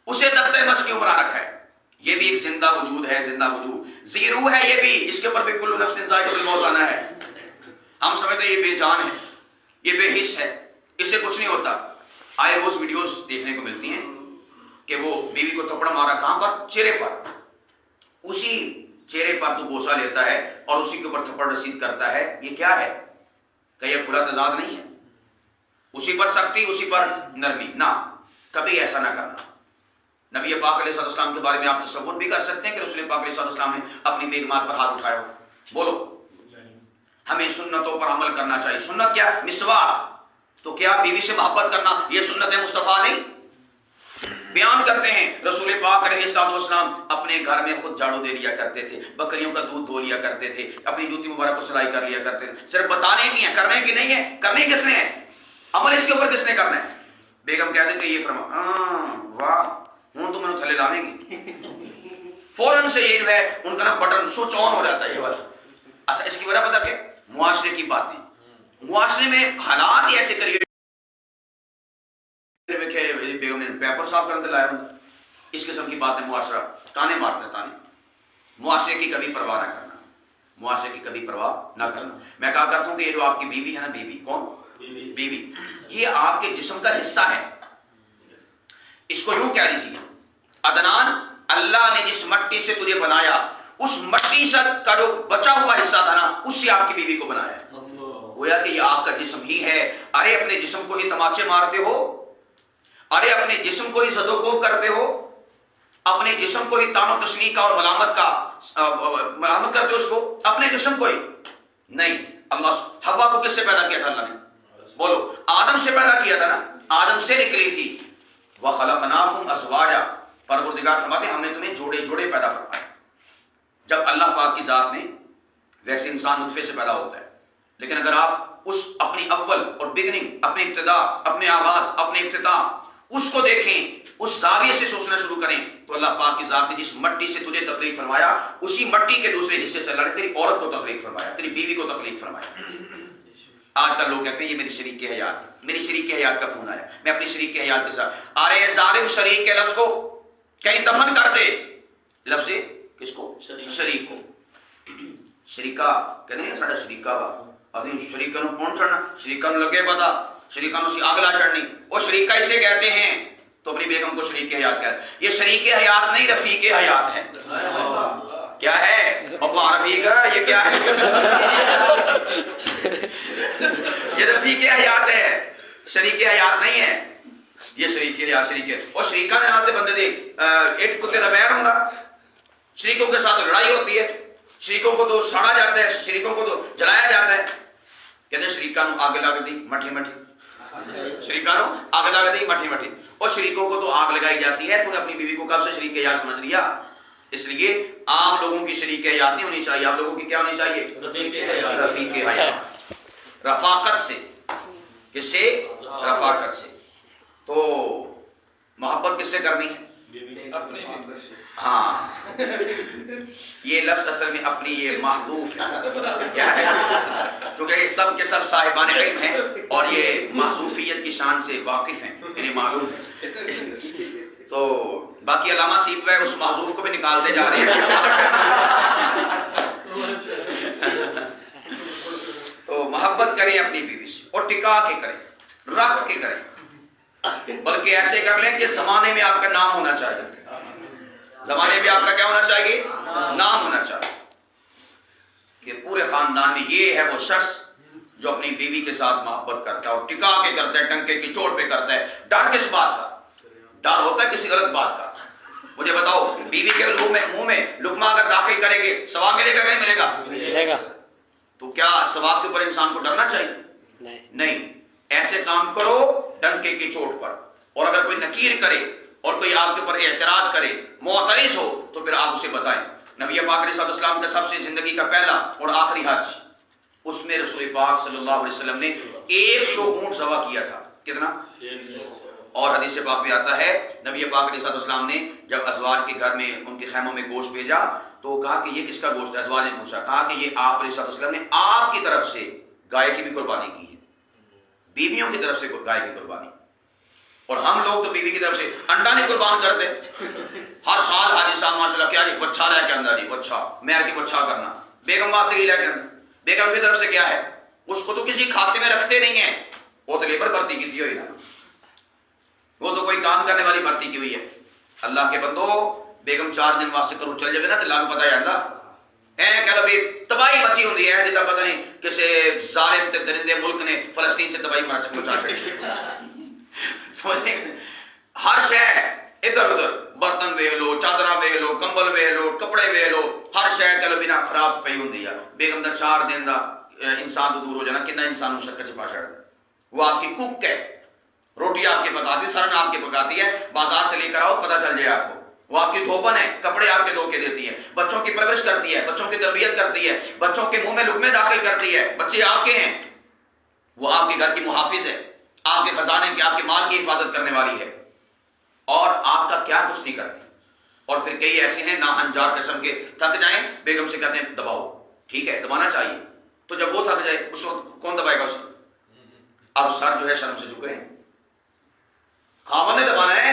اسے تختہ مشق کیوں بنا رکھا ہے؟ یہ بھی ایک زندہ وجود ہے, زندہ وجود زیرو ہے یہ بھی, اس کے اوپر بھی کل نفس ذائقۃ الموت آنا ہے. ہم سمجھتے ہیں یہ بے جان ہے, یہ بے حس ہے, اس سے کچھ نہیں ہوتا. آئے روز ویڈیوز دیکھنے کو ملتی ہیں کہ وہ بیوی کو تھپڑ مارا کہاں پر؟ چہرے پر. اسی چہرے پر تو بوسہ لیتا ہے اور اسی کے اوپر تھپڑ رسید کرتا ہے. یہ کیا ہے؟ کہ یہ کھلا تضاد نہیں ہے؟ اسی پر سختی اسی پر نرمی, نہ کبھی ایسا نہ کرنا. نبی پاک علیہ السلام کے بارے میں آپ تصور بھی کر سکتے ہیں کہ رسول پاک علیہ السلام نے اپنی بیگمات پر ہاتھ اٹھایا ہو؟ بولو. ہمیں سنتوں پر عمل کرنا چاہیے. سنت کیا؟ مسواک. تو کیا بیوی سے محبت کرنا یہ سنت مصطفیٰ نہیں؟ بیان کرتے ہیں رسول پاک علیہ السلام اپنے گھر میں خود جھاڑو دے لیا کرتے تھے, بکریوں کا دودھ دھو لیا کرتے تھے, اپنی جوتی مبارک کو سلائی کر لیا کرتے تھے. صرف بتانے کی ہے, کرنے کی نہیں ہے. کرنے کس نے ہے؟ عمل اس کے اوپر کس نے کرنا ہے؟ بیگم کہہ دیں کہ یہ فرما واہ ہوں تو میں تھلے لانے گی, فوراً سے یہ جو ہے ان کا نا بٹن سوئچ آن ہو جاتا ہے یہ والا. اچھا اس کی وجہ پتہ کیا؟ معاشرے کی باتیں. معاشرے میں حالات ہی ایسے کریے بیگم نے پیپر صاف کرنے لایا, اس قسم کی باتیں معاشرہ تانے مارتا ہے, تانے. معاشرے کی کبھی پرواہ نہ کرنا, معاشرے کی کبھی پرواہ نہ کرنا. میں کہا کرتا ہوں کہ یہ جو آپ کی بیوی ہے نا, بیوی کون؟ بیوی, یہ آپ کے جسم کا حصہ ہے. اس کو یوں کہہ لیجیے عدنان, اللہ نے جس مٹی سے تجھے بنایا اس مٹی سے کا جو بچا ہوا حصہ تھا نا, اس سے آپ کی بیوی کو بنایا. گویا کہ یہ آپ کا جسم ہی ہے. ارے اپنے جسم کو ہی تماچے مارتے ہو, ارے اپنے جسم کو ہی زد و کوب کرتے ہو, اپنے جسم کو ہی تان و تشنیع کا اور ملامت کرتے ہو اس کو, اپنے جسم کو ہی نہیں. اللہ حوا کو کس سے پیدا کیا تھا؟ اللہ نے بولو آدم سے پیدا کیا تھا نا, آدم سے نکلی تھی. وَخَلَقْنَاكُمْ أَزْوَاجًا, پروردگار فرماتے ہیں ہم نے تمہیں جوڑے جوڑے پیدا فرمائے. جب اللہ پاک کی ذات نے ویسے انسان نطفے سے پیدا ہوتا ہے، لیکن اگر آپ اس اپنی اول اور بگننگ، اپنی ابتدا، اپنے آغاز، اپنے اختتام اس کو دیکھیں، اس زاویے سے سوچنا شروع کریں تو اللہ پاک کی ذات نے جس مٹی سے تجھے تخلیق فرمایا اسی مٹی کے دوسرے حصے سے اللہ نے تیری عورت کو تخلیق فرمایا، تیری بیوی کو تخلیق فرمایا. آج کل لوگ کہتے ہیں یہ میری شریک حیات، میری شریک حیات کا فون آیا، میں اپنی شریک حیات کے ساتھ. ارے ظالم شریک کے لفظ کو کہیں دفن کر دے. لفظ کس کو؟ شریک کو. شریکا کہتے ہیں ساڈا شریکا وا، ابھی شریکا نو کون چھڑنا؟ شریکا نو لگے پتا، شریکا نو سی اگلا چڑھنی، وہ شریکا اسے کہتے ہیں. تو اپنی بیگم کو شریک حیات کہتے ہیں. یہ شریک حیات نہیں، رفیق حیات ہے. کیا ہے؟ ابا رفیق ہے، یہ کیا ہے؟ یہ رفیق حیات ہے، شریک حیات نہیں ہے. یہ شریک حیات شریک ہے. اور شریکا نے آتے بندے دی ایک کتے کا بیر ہوں گا. شریکوں کے ساتھ لڑائی ہوتی ہے، شریکوں کو تو سڑا جاتا ہے، شریکوں کو تو جلایا جاتا ہے. کہتے ہیں شریکا نو آگ لگ دی مٹھی مٹھی، شریکا نو آگ لگ دی مٹھی مٹھی. اور شریکوں کو تو آگ لگائی جاتی ہے. تو نے اپنی بیوی کو کب سے شریک حیات سمجھ لیا؟ اس لیے عام لوگوں کی شریک حیات نہیں ہونی چاہیے. آپ لوگوں کی کیا ہونی چاہیے؟ رفیق حیات. رفاقت سے. کس سے؟ رفاقت سے. تو محبت کس سے کرنی ہے؟ ہاں، یہ لفظ اصل میں اپنی یہ محذوف ہے. کیا ہے؟ کیونکہ یہ سب کے سب صاحبان علم ہیں اور یہ محذوفیت کی شان سے واقف ہیں، یعنی معلوم ہے. تو باقی علامہ سیب ہے اس محذوف کو بھی نکالتے جا رہے ہیں. تو محبت کریں اپنی بیوی سے اور ٹکا کے کریں، رکھ کے کریں، بلکہ ایسے کر لیں کہ زمانے میں آپ کا نام ہونا چاہیے. زمانے میں آپ کا کیا ہونا چاہیے؟ نام ہونا چاہیے کہ پورے خاندان میں یہ ہے وہ شخص جو اپنی بیوی کے ساتھ محبت کرتا ہے اور ٹکا کے کرتا ہے، ٹنکے کی چوٹ پہ کرتا ہے. ڈر کس بات کا؟ ڈر ہوتا ہے کسی غلط بات کا. مجھے بتاؤ، بیوی کے منہ میں لقمہ اگر داخل کریں گے ثواب ملے گا کہ نہیں ملے گا؟ ملے گا. تو کیا ثواب کے اوپر انسان کو ڈرنا چاہیے؟ نہیں. ایسے کام کرو ڈنکے کی چوٹ پر. اور اگر کوئی نکیر کرے اور کوئی آپ کے اوپر اعتراض کرے، معترض ہو، تو پھر آپ اسے بتائیں. نبی پاک علیہ السلام کا سب سے زندگی کا پہلا اور آخری حج، اس میں رسول پاک صلی اللہ علیہ وسلم نے 100 اونٹ ذبح کیا تھا. کتنا؟ اور حدیث پاک میں آتا ہے نبی پاک علیہ السلام نے جب ازواج کے گھر میں ان کے خیموں میں گوشت بھیجا تو کہا کہ یہ کس کا گوشت ہے؟ ازواج نے پوچھا، کہا کہ یہ آپ علیہ السلام نے آپ کی طرف سے گائے کی بھی قربانی کی ہے، بیویوں کی طرف سے گائے کی قربانی. اور ہم لوگ تو بیوی کی طرف سے انڈا نہیں قربان کرتے. ہر سال حاجی صاحب ماشاء اللہ کیا جی بچہ لے کے اندر، جی بچہ مہر کی بچہ کرنا، بیگم واسطے ہی لے کے اندر. بیگم کی طرف سے کیا ہے؟ اس کو تو کسی کھاتے میں رکھتے نہیں ہیں، وہ تو لیبر بھرتی کی تھی ہوئی نا، وہ تو کوئی کام کرنے والی بھرتی کی ہوئی ہے. اللہ کے بندو، بیگم 4 دن واسطے کرو چل جائے نا تو لاگ پتا جاتا کہہ لو بھی تباہی مچی ہوتی ہے جیسا پتہ نہیں کسی ظالم تے درندے ملک نے فلسطین سے تباہی مچا چڑی. ہر شہر ادھر ادھر برتن ویخ لو، چادر ویخ لو، کمبل ویخ لو، کپڑے ویخ لو، ہر شہر چلو بنا خراب پی ہوں. بیگم دا 4 دن دا انسان تو دور ہو جانا، کتنا انسان مشکل چھپا چڑھ. وہ آپ کی کوک ہے، روٹی آپ کی پکاتی، سرن آپ کی پکاتی ہے، بازار سے لے کر آؤ پتہ چل جائے آپ کو. وہ آپ کی دھوپن ہے، کپڑے آپ کے دھو کے دیتی ہے، بچوں کی پرورش کرتی ہے، بچوں کی تربیت کرتی ہے، بچوں کے منہ میں لقمے داخل کرتی ہے. بچے آپ کے ہیں، وہ آپ کے گھر کی محافظ ہے، آپ کے خزانے کی، آپ کے مال کی حفاظت کرنے والی ہے، اور آپ کا کیا کچھ نہیں کرتی. اور پھر کئی ایسے ہیں ناہنجار قسم کے، تھک جائیں بیگم سے کہتے ہیں دباؤ. ٹھیک ہے دبانا چاہیے، تو جب وہ تھک جائے اس وقت کون دبائے گا اسے؟ اب سر جو ہے شرم سے جھکے ہیں، خاوند نے دبانا ہے.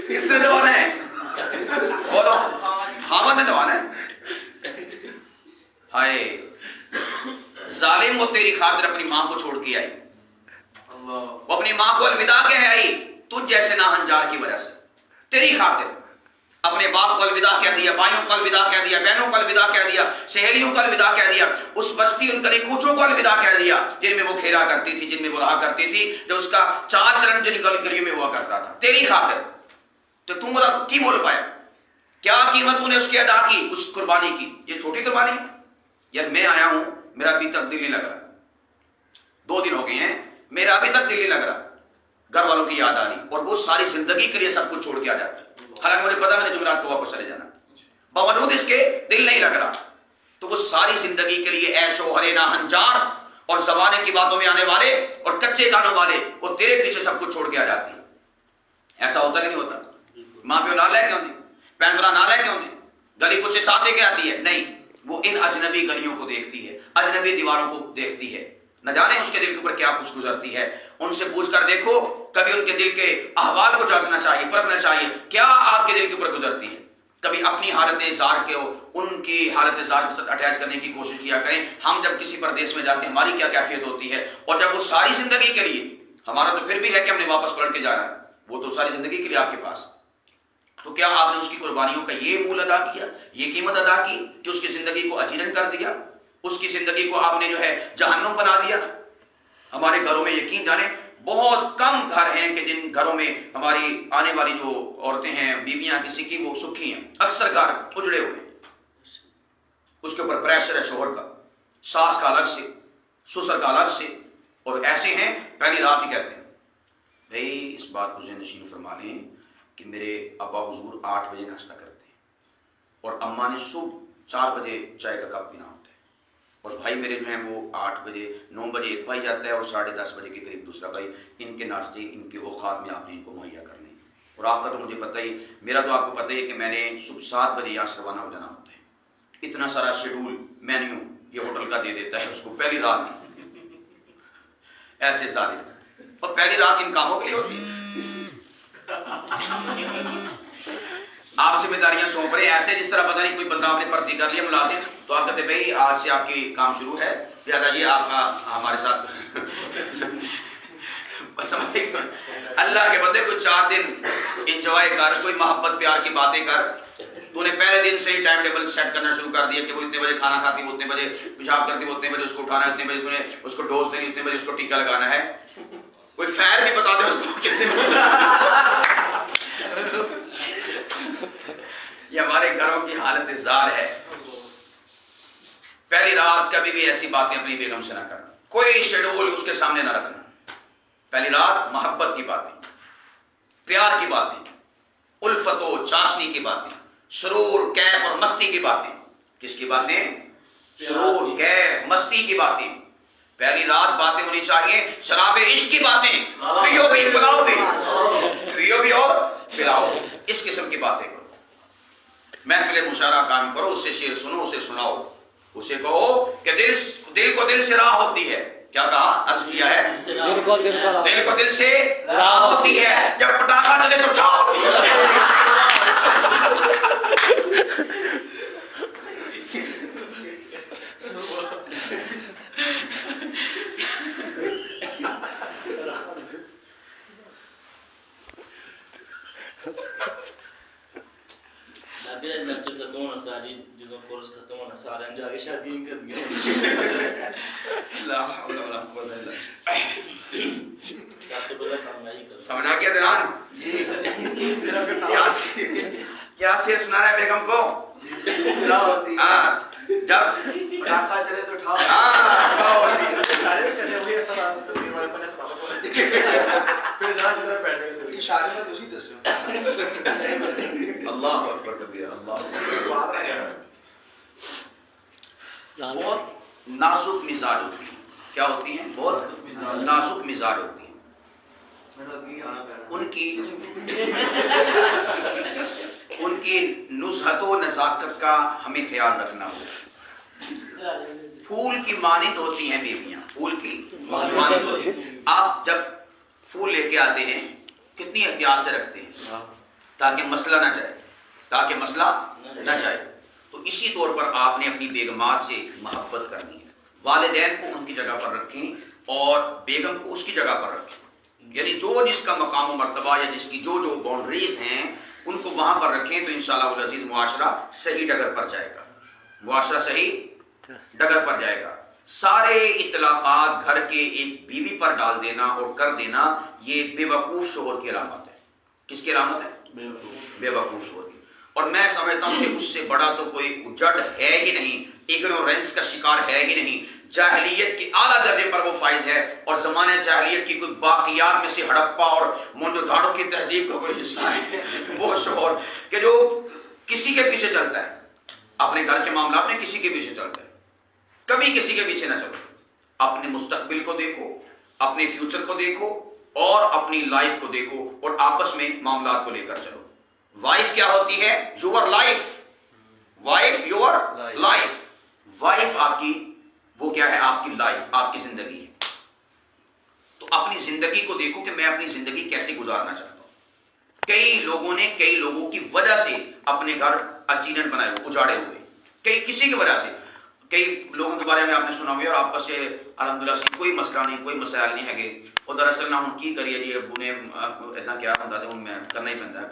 کس نے دبانا ہے؟ بولو، خاوند نے دبانا ہے. ہائے ظالم، وہ تیری خاطر اپنی ماں کو چھوڑ کے آئی، وہ اپنی ماں کو الوداع کہہ آئی تجھ جیسے ناہنجار کی وجہ سے. تیری خاطر اپنے باپ کو الوداع کہہ دیا، بھائیوں کو الوداع کہہ دیا، بہنوں کو الوداع کہہ دیا، سہیلیوں کو الوداع کہہ دیا، اس بستی ان گلی کوچوں کو الوداع کہہ دیا جن میں وہ کھیلا کرتی تھی، جن میں وہ رہا کرتی تھی، جو اس کا چال چلن جن گلیوں میں ہوا کرتا تھا. تیری خاطر تو تم کی مول پایا، کیا قیمت تو نے اس کی ادا کی، اس قربانی کی. یہ چھوٹی قربانی ہے یار. میں آیا ہوں، میرا ابھی تک دل نہیں لگ رہا، 2 دن ہو گئے ہیں، میرا ابھی تک دل نہیں لگ رہا. گھر والوں کی یاد آ رہی اور وہ ساری زندگی کے لیے سب کچھ چھوڑ کے آ جاتی. حالانکہ مجھے پتا میں نے جمعرات کو واپس چلے جانا, باوجود اس کے دل نہیں لگ رہا, تو وہ ساری زندگی کے لیے عیش و ہرینا ہنجار اور زمانے کی باتوں میں آنے والے اور کچے کانوں والے وہ تیرے پیچھے سب کچھ چھوڑ کے آ جاتی ہے. ایسا ہوتا کہ نہیں ہوتا؟ ماں پیو نہ لے کے ہوتی, بہن بھرا نہ لے کے ہوتی, گلی کچھ سے ساتھ لے کے آتی ہے, نہیں, وہ ان اجنبی گلیوں کو دیکھتی ہے, اجنبی دیواروں کو دیکھتی ہے, نہ جانے اس کے دل کے اوپر کیا کچھ گزرتی ہے. ان سے پوچھ کر دیکھو, کبھی ان کے دل کے احوال کو جانچنا چاہیے, پرکھنا چاہیے کیا آپ کے دل کے اوپر گزرتی ہے. کبھی اپنی حالت زار کے ان کی حالت زار کے ساتھ اٹیچ کرنے کی کوشش کیا کریں. ہم جب کسی پردیس میں جاتے ہیں ہماری کیا کیفیت ہوتی ہے, اور جب وہ ساری زندگی کے لیے, ہمارا تو پھر بھی ہے کہ ہم نے واپس پلٹ کے جانا ہے, وہ تو ساری زندگی کے لیے آپ کے پاس, تو کیا آپ نے اس کی قربانیوں کا یہ مول ادا کیا, یہ قیمت ادا کی کہ اس کی زندگی کو اجیرن کر دیا, اس کی زندگی کو آپ نے جو ہے جہنم بنا دیا. ہمارے گھروں میں یقین جانیں بہت کم گھر ہیں کہ جن گھروں میں ہماری آنے والی جو عورتیں ہیں, بیویاں کسی کی, وہ سکھی ہیں. اکثر گھر اجڑے ہوئے, اس کے اوپر پریشر ہے شوہر کا, ساس کا الگ سے, سسر کا الگ سے, اور ایسے ہیں پہلی رات ہی کہتے ہیں بھائی اس بات کو ذہن نشین فرما لیں کہ میرے ابا حضور 8 بجے ناشتہ کرتے ہیں اور اماں نے صبح 4 بجے چائے کا کپ پینا ہوتا ہے, اور بھائی میرے جو ہیں وہ 8 بجے 9 بجے ایک بھائی جاتا ہے اور 10:30 بجے کے قریب دوسرا بھائی. ان کے ناشتے ان کے اوقات میں آپ نے ان کو مہیا کرنے, اور آپ کا تو مجھے پتہ ہی, میرا تو آپ کو پتہ ہی ہے کہ میں نے صبح 7 بجے یہاں سے روانہ ہو جانا ہوتا ہے. اتنا سارا شیڈول مینیو یہ ہوٹل کا دے دیتا ہے اس کو پہلی رات, ایسے ظالم, اور پہلی رات ان کاموں کے لیے ہوتی ہے. آپ ذمہ داریاں سونپ رہے ہیں ایسے جس طرح پتہ نہیں کوئی بندہ آپ نے بھرتی کر لیا ملازم, تو آپ کہتے بھائی آج سے آپ کی کام شروع ہے, لہٰذا یہ آپ کا ہمارے ساتھ اللہ کے بندے کوئی 4 دن انجوائے کر, کوئی محبت پیار کی باتیں کر. تو نے پہلے دن سے ہی ٹائم ٹیبل سیٹ کرنا شروع کر دیا کہ وہ اتنے بجے کھانا کھاتی, وہ اتنے بجے پیشاب کرتی, وہ اتنے بجے اس کو اٹھانا ہے, اتنے بجے تمہیں اس کو ڈوز دینی, اتنے بجے اس کو ٹیکا لگانا ہے. کوئی خیر بھی بتا دے اس کو کتنے. یہ ہمارے گھروں کی حالت زار ہے. پہلی رات کبھی بھی ایسی باتیں اپنی بیگم سے نہ کرنا, کوئی شیڈول اس کے سامنے نہ رکھنا. پہلی رات محبت کی باتیں, پیار کی باتیں, الفت و چاشنی کی باتیں, سرور کیف اور مستی کی باتیں. کس کی باتیں؟ سرور کیف مستی کی باتیں. پہلی رات باتیں ہونی چاہیے شراب عشق کی باتیں, پیو بھی پلاؤ بھی, پیو بھی اور پلاؤ, اس قسم کی باتیں کرو. محفل مشاعرہ کام کرو, اس سے شعر سنو, اسے سناؤ, اسے کہو کہ دل کو دل سے راہ ہوتی ہے. کیا کہا؟ عرض کیا ہے دل کو دل سے راہ ہوتی ہے, جب پٹاخہ چلے تو اٹھاؤ. سمجھا کیا دلان کیا شعر سنا ہے بیگم کو؟ ہاں جب پٹاخہ چلے تو اٹھاؤ. اللہ اکبر کبیر, اللہ بہت نازک مزاج ہوتی ہیں. کیا ہوتی ہیں؟ بہت نازک مزاج ہوتی ہیں. ان کی نصحت و نزاکت کا ہمیں خیال رکھنا ہوگا. پھول کی مانند ہوتی ہیں بیویاں, پھول کی مانند ہوتی ہیں. آپ جب پھول لے کے آتے ہیں کتنی احتیاط سے رکھتے ہیں تاکہ مسئلہ نہ جائے, تاکہ مسئلہ نہ جائے. تو اسی طور پر آپ نے اپنی بیگمات سے محبت کرنی ہے. والدین کو ان کی جگہ پر رکھیں اور بیگم کو اس کی جگہ پر رکھیں. یعنی جو جس کا مقام و مرتبہ یا جس کی جو باؤنڈریز ہیں ان کو وہاں پر رکھیں تو انشاءاللہ العزیز معاشرہ صحیح ڈگر پر جائے گا, معاشرہ صحیح ڈگر پر جائے گا. سارے اطلاقات گھر کے ایک بیوی پر ڈال دینا اور کر دینا یہ بے وقوف شوہر کی علامت ہے. کس کی علامت ہے؟ بے وقوف شوہر کی. اور میں سمجھتا ہوں کہ اس سے بڑا تو کوئی جڑ ہے ہی نہیں, ایگنورینس کا شکار ہے ہی نہیں, جاہلیت کی اعلیٰ درجے پر وہ فائز ہے، اور زمانے جاہلیت کی کوئی باقیات میں سے ہڑپا اور مونجو داڑو کی تہذیب کا کوئی حصہ ہے وہ شعور کہ جو کسی کے پیچھے چلتا ہے، اپنے گھر کے معاملات میں کسی کے پیچھے چلتا ہے، کبھی کسی کے پیچھے نہ چلو، اپنے مستقبل کو دیکھو، اپنے فیوچر کو دیکھو اور اپنی لائف کو دیکھو، اور آپس میں معاملات کو لے کر چلو۔ وائف کیا ہوتی ہے؟ Your life, wife your life, wife آپ کی وہ کیا ہے؟ آپ کی لائف، آپ کی زندگی ہے۔ تو اپنی زندگی کو دیکھو کہ میں اپنی زندگی کیسے گزارنا چاہتا ہوں۔ کئی لوگوں نے کئی لوگوں کی وجہ سے اپنے گھر اچینٹ بنائے ہوئے، اجاڑے ہوئے، کسی کی وجہ سے۔ کئی لوگوں کے بارے میں آپ نے سنا ہوگا، اور آپس سے الحمدللہ سے کوئی مسئلہ نہیں، کوئی مسائل نہیں ہے کہ وہ دراصل نہ ہوں کی کریے جی ابو نے اتنا کیا بتا دے میں کرنا ہی پڑتا ہے،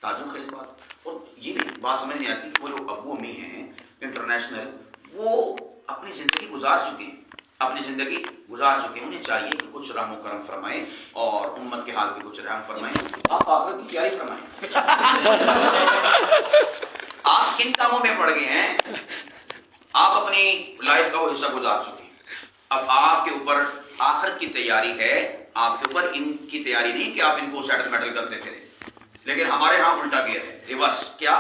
تعجب خیز بات۔ اور یہ نہیں بات سمجھ نہیں آتی، وہ جو ابو امی ہیں انٹرنیشنل، وہ اپنی زندگی گزار چکے ہیں، اپنی زندگی گزار چکے ہیں، انہیں چاہیے کہ کچھ رحم و کرم فرمائیں اور امت کے حال پہ کچھ رحم فرمائیں۔ آپ آخرت کی تیاری فرمائیں۔ آپ کن کاموں میں پڑ گئے ہیں؟ آپ اپنی لائف کا وہ حصہ گزار چکے ہیں، اب آپ کے اوپر آخرت کی تیاری ہے، آپ کے اوپر ان کی تیاری نہیں کہ آپ ان کو سیٹل میٹل کرتے پھریں۔ لیکن ہمارے ہاں الٹا گیا ہے، ریورس، کیا؟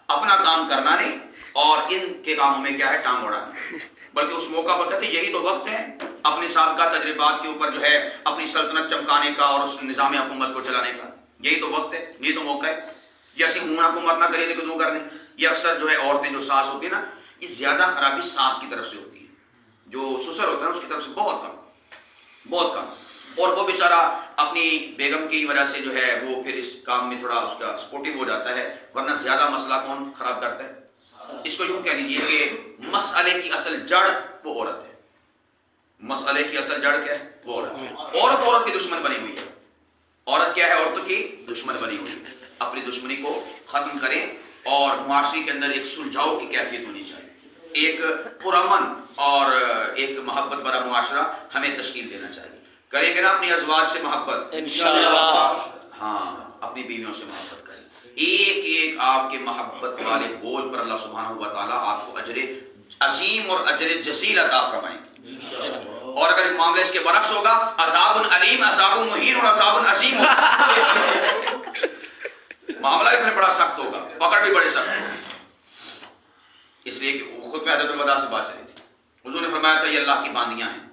اپنا کام کرنا نہیں اور ان کے کاموں میں کیا ہے؟ ٹانگ اڑانا۔ بلکہ اس موقع پر کہتے ہیں یہی تو وقت ہے اپنے سابقہ تجربات کے اوپر جو ہے اپنی سلطنت چمکانے کا اور اس نظام حکومت کو چلانے کا، یہی تو وقت ہے، یہی تو موقع ہے۔ جیسے حکومت نہ کرے تو کر لیں۔ یہ اکثر جو ہے عورتیں جو ساس ہوتی ہے نا، یہ زیادہ خرابی ساس کی طرف سے ہوتی ہے، جو سسر ہوتا ہے اس کی طرف سے بہت کم، بہت کم۔ اور وہ بیچارہ اپنی بیگم کی وجہ سے جو ہے وہ پھر اس کام میں تھوڑا اس کا سپورٹو ہو جاتا ہے، ورنہ زیادہ مسئلہ کون خراب کرتا ہے؟ اس کو یوں کہہ دیجیے کہ مسئلے کی اصل جڑ وہ عورت ہے۔ مسئلے کی اصل جڑ کیا ہے؟ وہ عورت ہے۔ عورت کی دشمن بنی ہوئی ہے۔ عورت کیا ہے؟ عورتوں کی دشمن بنی ہوئی ہے۔ اپنی دشمنی کو ختم کریں اور معاشرے کے اندر ایک سلجھاؤ کی کیفیت ہونی چاہیے، ایک پرامن اور ایک محبت بھرا معاشرہ ہمیں تشکیل دینا چاہیے۔ کریں گے نا اپنی ازواج سے محبت انشاءاللہ، ہاں اپنی بیویوں سے محبت کریں۔ ایک ایک آپ کے محبت والے بول پر اللہ سبحانہ و تعالیٰ آپ کو اجر عظیم اور اجر جزیل عطا فرمائیں۔ اور اگر ایک معاملہ اس کے برعکس ہوگا، عذاب علیم، عذاب مہین اور عذاب عظیم معاملہ اتنا بڑا سخت ہوگا، پکڑ بھی بڑے سخت ہوگا۔ اس لیے کہ وہ خود پہ حضرت الوداع سے بات چلی تھی، حضور نے فرمایا تھا یہ اللہ کی باندیاں ہیں،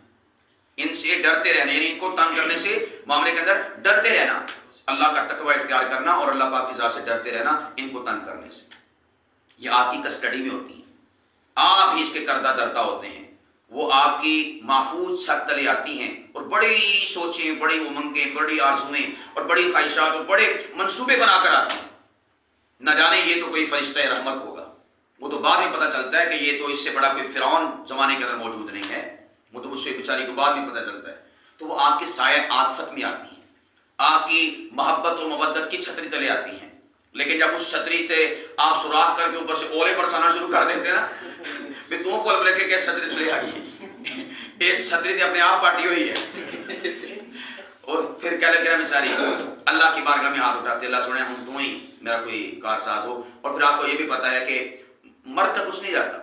ان سے ڈرتے رہنا، یعنی ان کو تنگ کرنے سے معاملے کے اندر ڈرتے رہنا، اللہ کا تقوی اختیار کرنا اور اللہ پاک کی ذات سے ڈرتے رہنا ان کو تنگ کرنے سے۔ یہ آپ کی کسٹڈی میں ہوتی ہیں، آپ ہی اس کے کردہ درتا ہوتے ہیں، وہ آپ کی محفوظ چھت تلے آتی ہیں اور بڑی سوچیں، بڑی امنگیں، بڑی آرزویں اور بڑی خواہشات اور بڑے منصوبے بنا کر آتی ہیں۔ نہ جانے یہ تو کوئی فرشتہ رحمت ہوگا، وہ تو بعد میں پتہ چلتا ہے کہ یہ تو اس سے بڑا کوئی فرعون زمانے کے اندر موجود نہیں ہے، وہ تو اس سے بیچاری کو بعد میں پتہ چلتا ہے۔ تو وہ آپ کے سایہ عاطفت میں آتی ہیں، آپ کی محبت اور مودت کی چھتری تلے آتی ہیں، لیکن جب اس چھتری سے آپ سوراخ کر کے اوپر سے اولے برسانا شروع کر دیتے ہیں نا، پھر تم کو لے کے کیا چھتری تلے آ گئی، ایک چھتری تو اپنے آپ پاٹی ہوئی ہے، اور پھر کیا لگے بیچاری اللہ کی بارگاہ میں ہاتھ اٹھاتے، اللہ سنے ہم تم ہی میرا کوئی کارساز ہو۔ اور پھر آپ کو یہ بھی پتا ہے کہ مرد تک کچھ نہیں جاتا،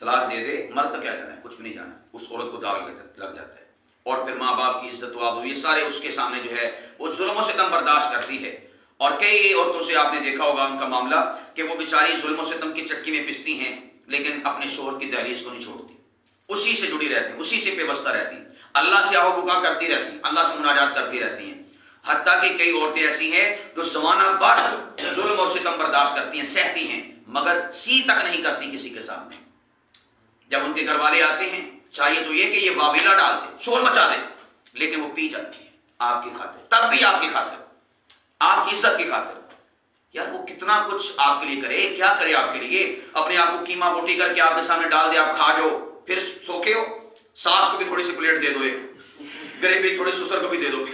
طلاق دے دے مرد تک کیا جانا ہے، کچھ بھی نہیں جانا، اس عورت کو داغ لگ جاتا ہے۔ اور پھر ماں باپ کی عزت و آبرو یہ سارے اس کے سامنے جو ہے وہ ظلم و ستم برداشت کرتی ہے۔ اور کئی عورتوں سے آپ نے دیکھا ہوگا ان کا معاملہ کہ وہ بیچاری ظلم و ستم کی چکی میں پستی ہیں، لیکن اپنے شوہر کی دہلیز کو نہیں چھوڑتی، اسی سے جڑی رہتی، اسی سے پیوستہ رہتی، اللہ سے آہو بکا کرتی رہتی، اللہ سے مناجات کرتی رہتی ہیں۔ حتیٰ کہ کئی عورتیں ایسی ہیں جو زمانہ بھر ظلم اور ستم برداشت کرتی ہیں، سہتی ہیں، مگر سی تک نہیں کرتی کسی کے سامنے۔ جب ان کے گھر والے آتے ہیں چاہیے تو یہ کہ یہ واویلا ڈال دے، شور مچا دے، لیکن وہ پی جاتی ہے آپ کی خاطر، تب بھی آپ کی خاطر، آپ کی عزت کی خاطر۔ یار وہ کتنا کچھ آپ کے لیے کرے، کیا کرے آپ کے لیے، اپنے آپ کو قیمہ بوٹی کر کے آپ کے سامنے ڈال دے، آپ کھا جاؤ، پھر سوکھے ہو، ساس کو بھی تھوڑی سی پلیٹ دے دو، ایک غریبی تھوڑی سسر کو بھی دے دو،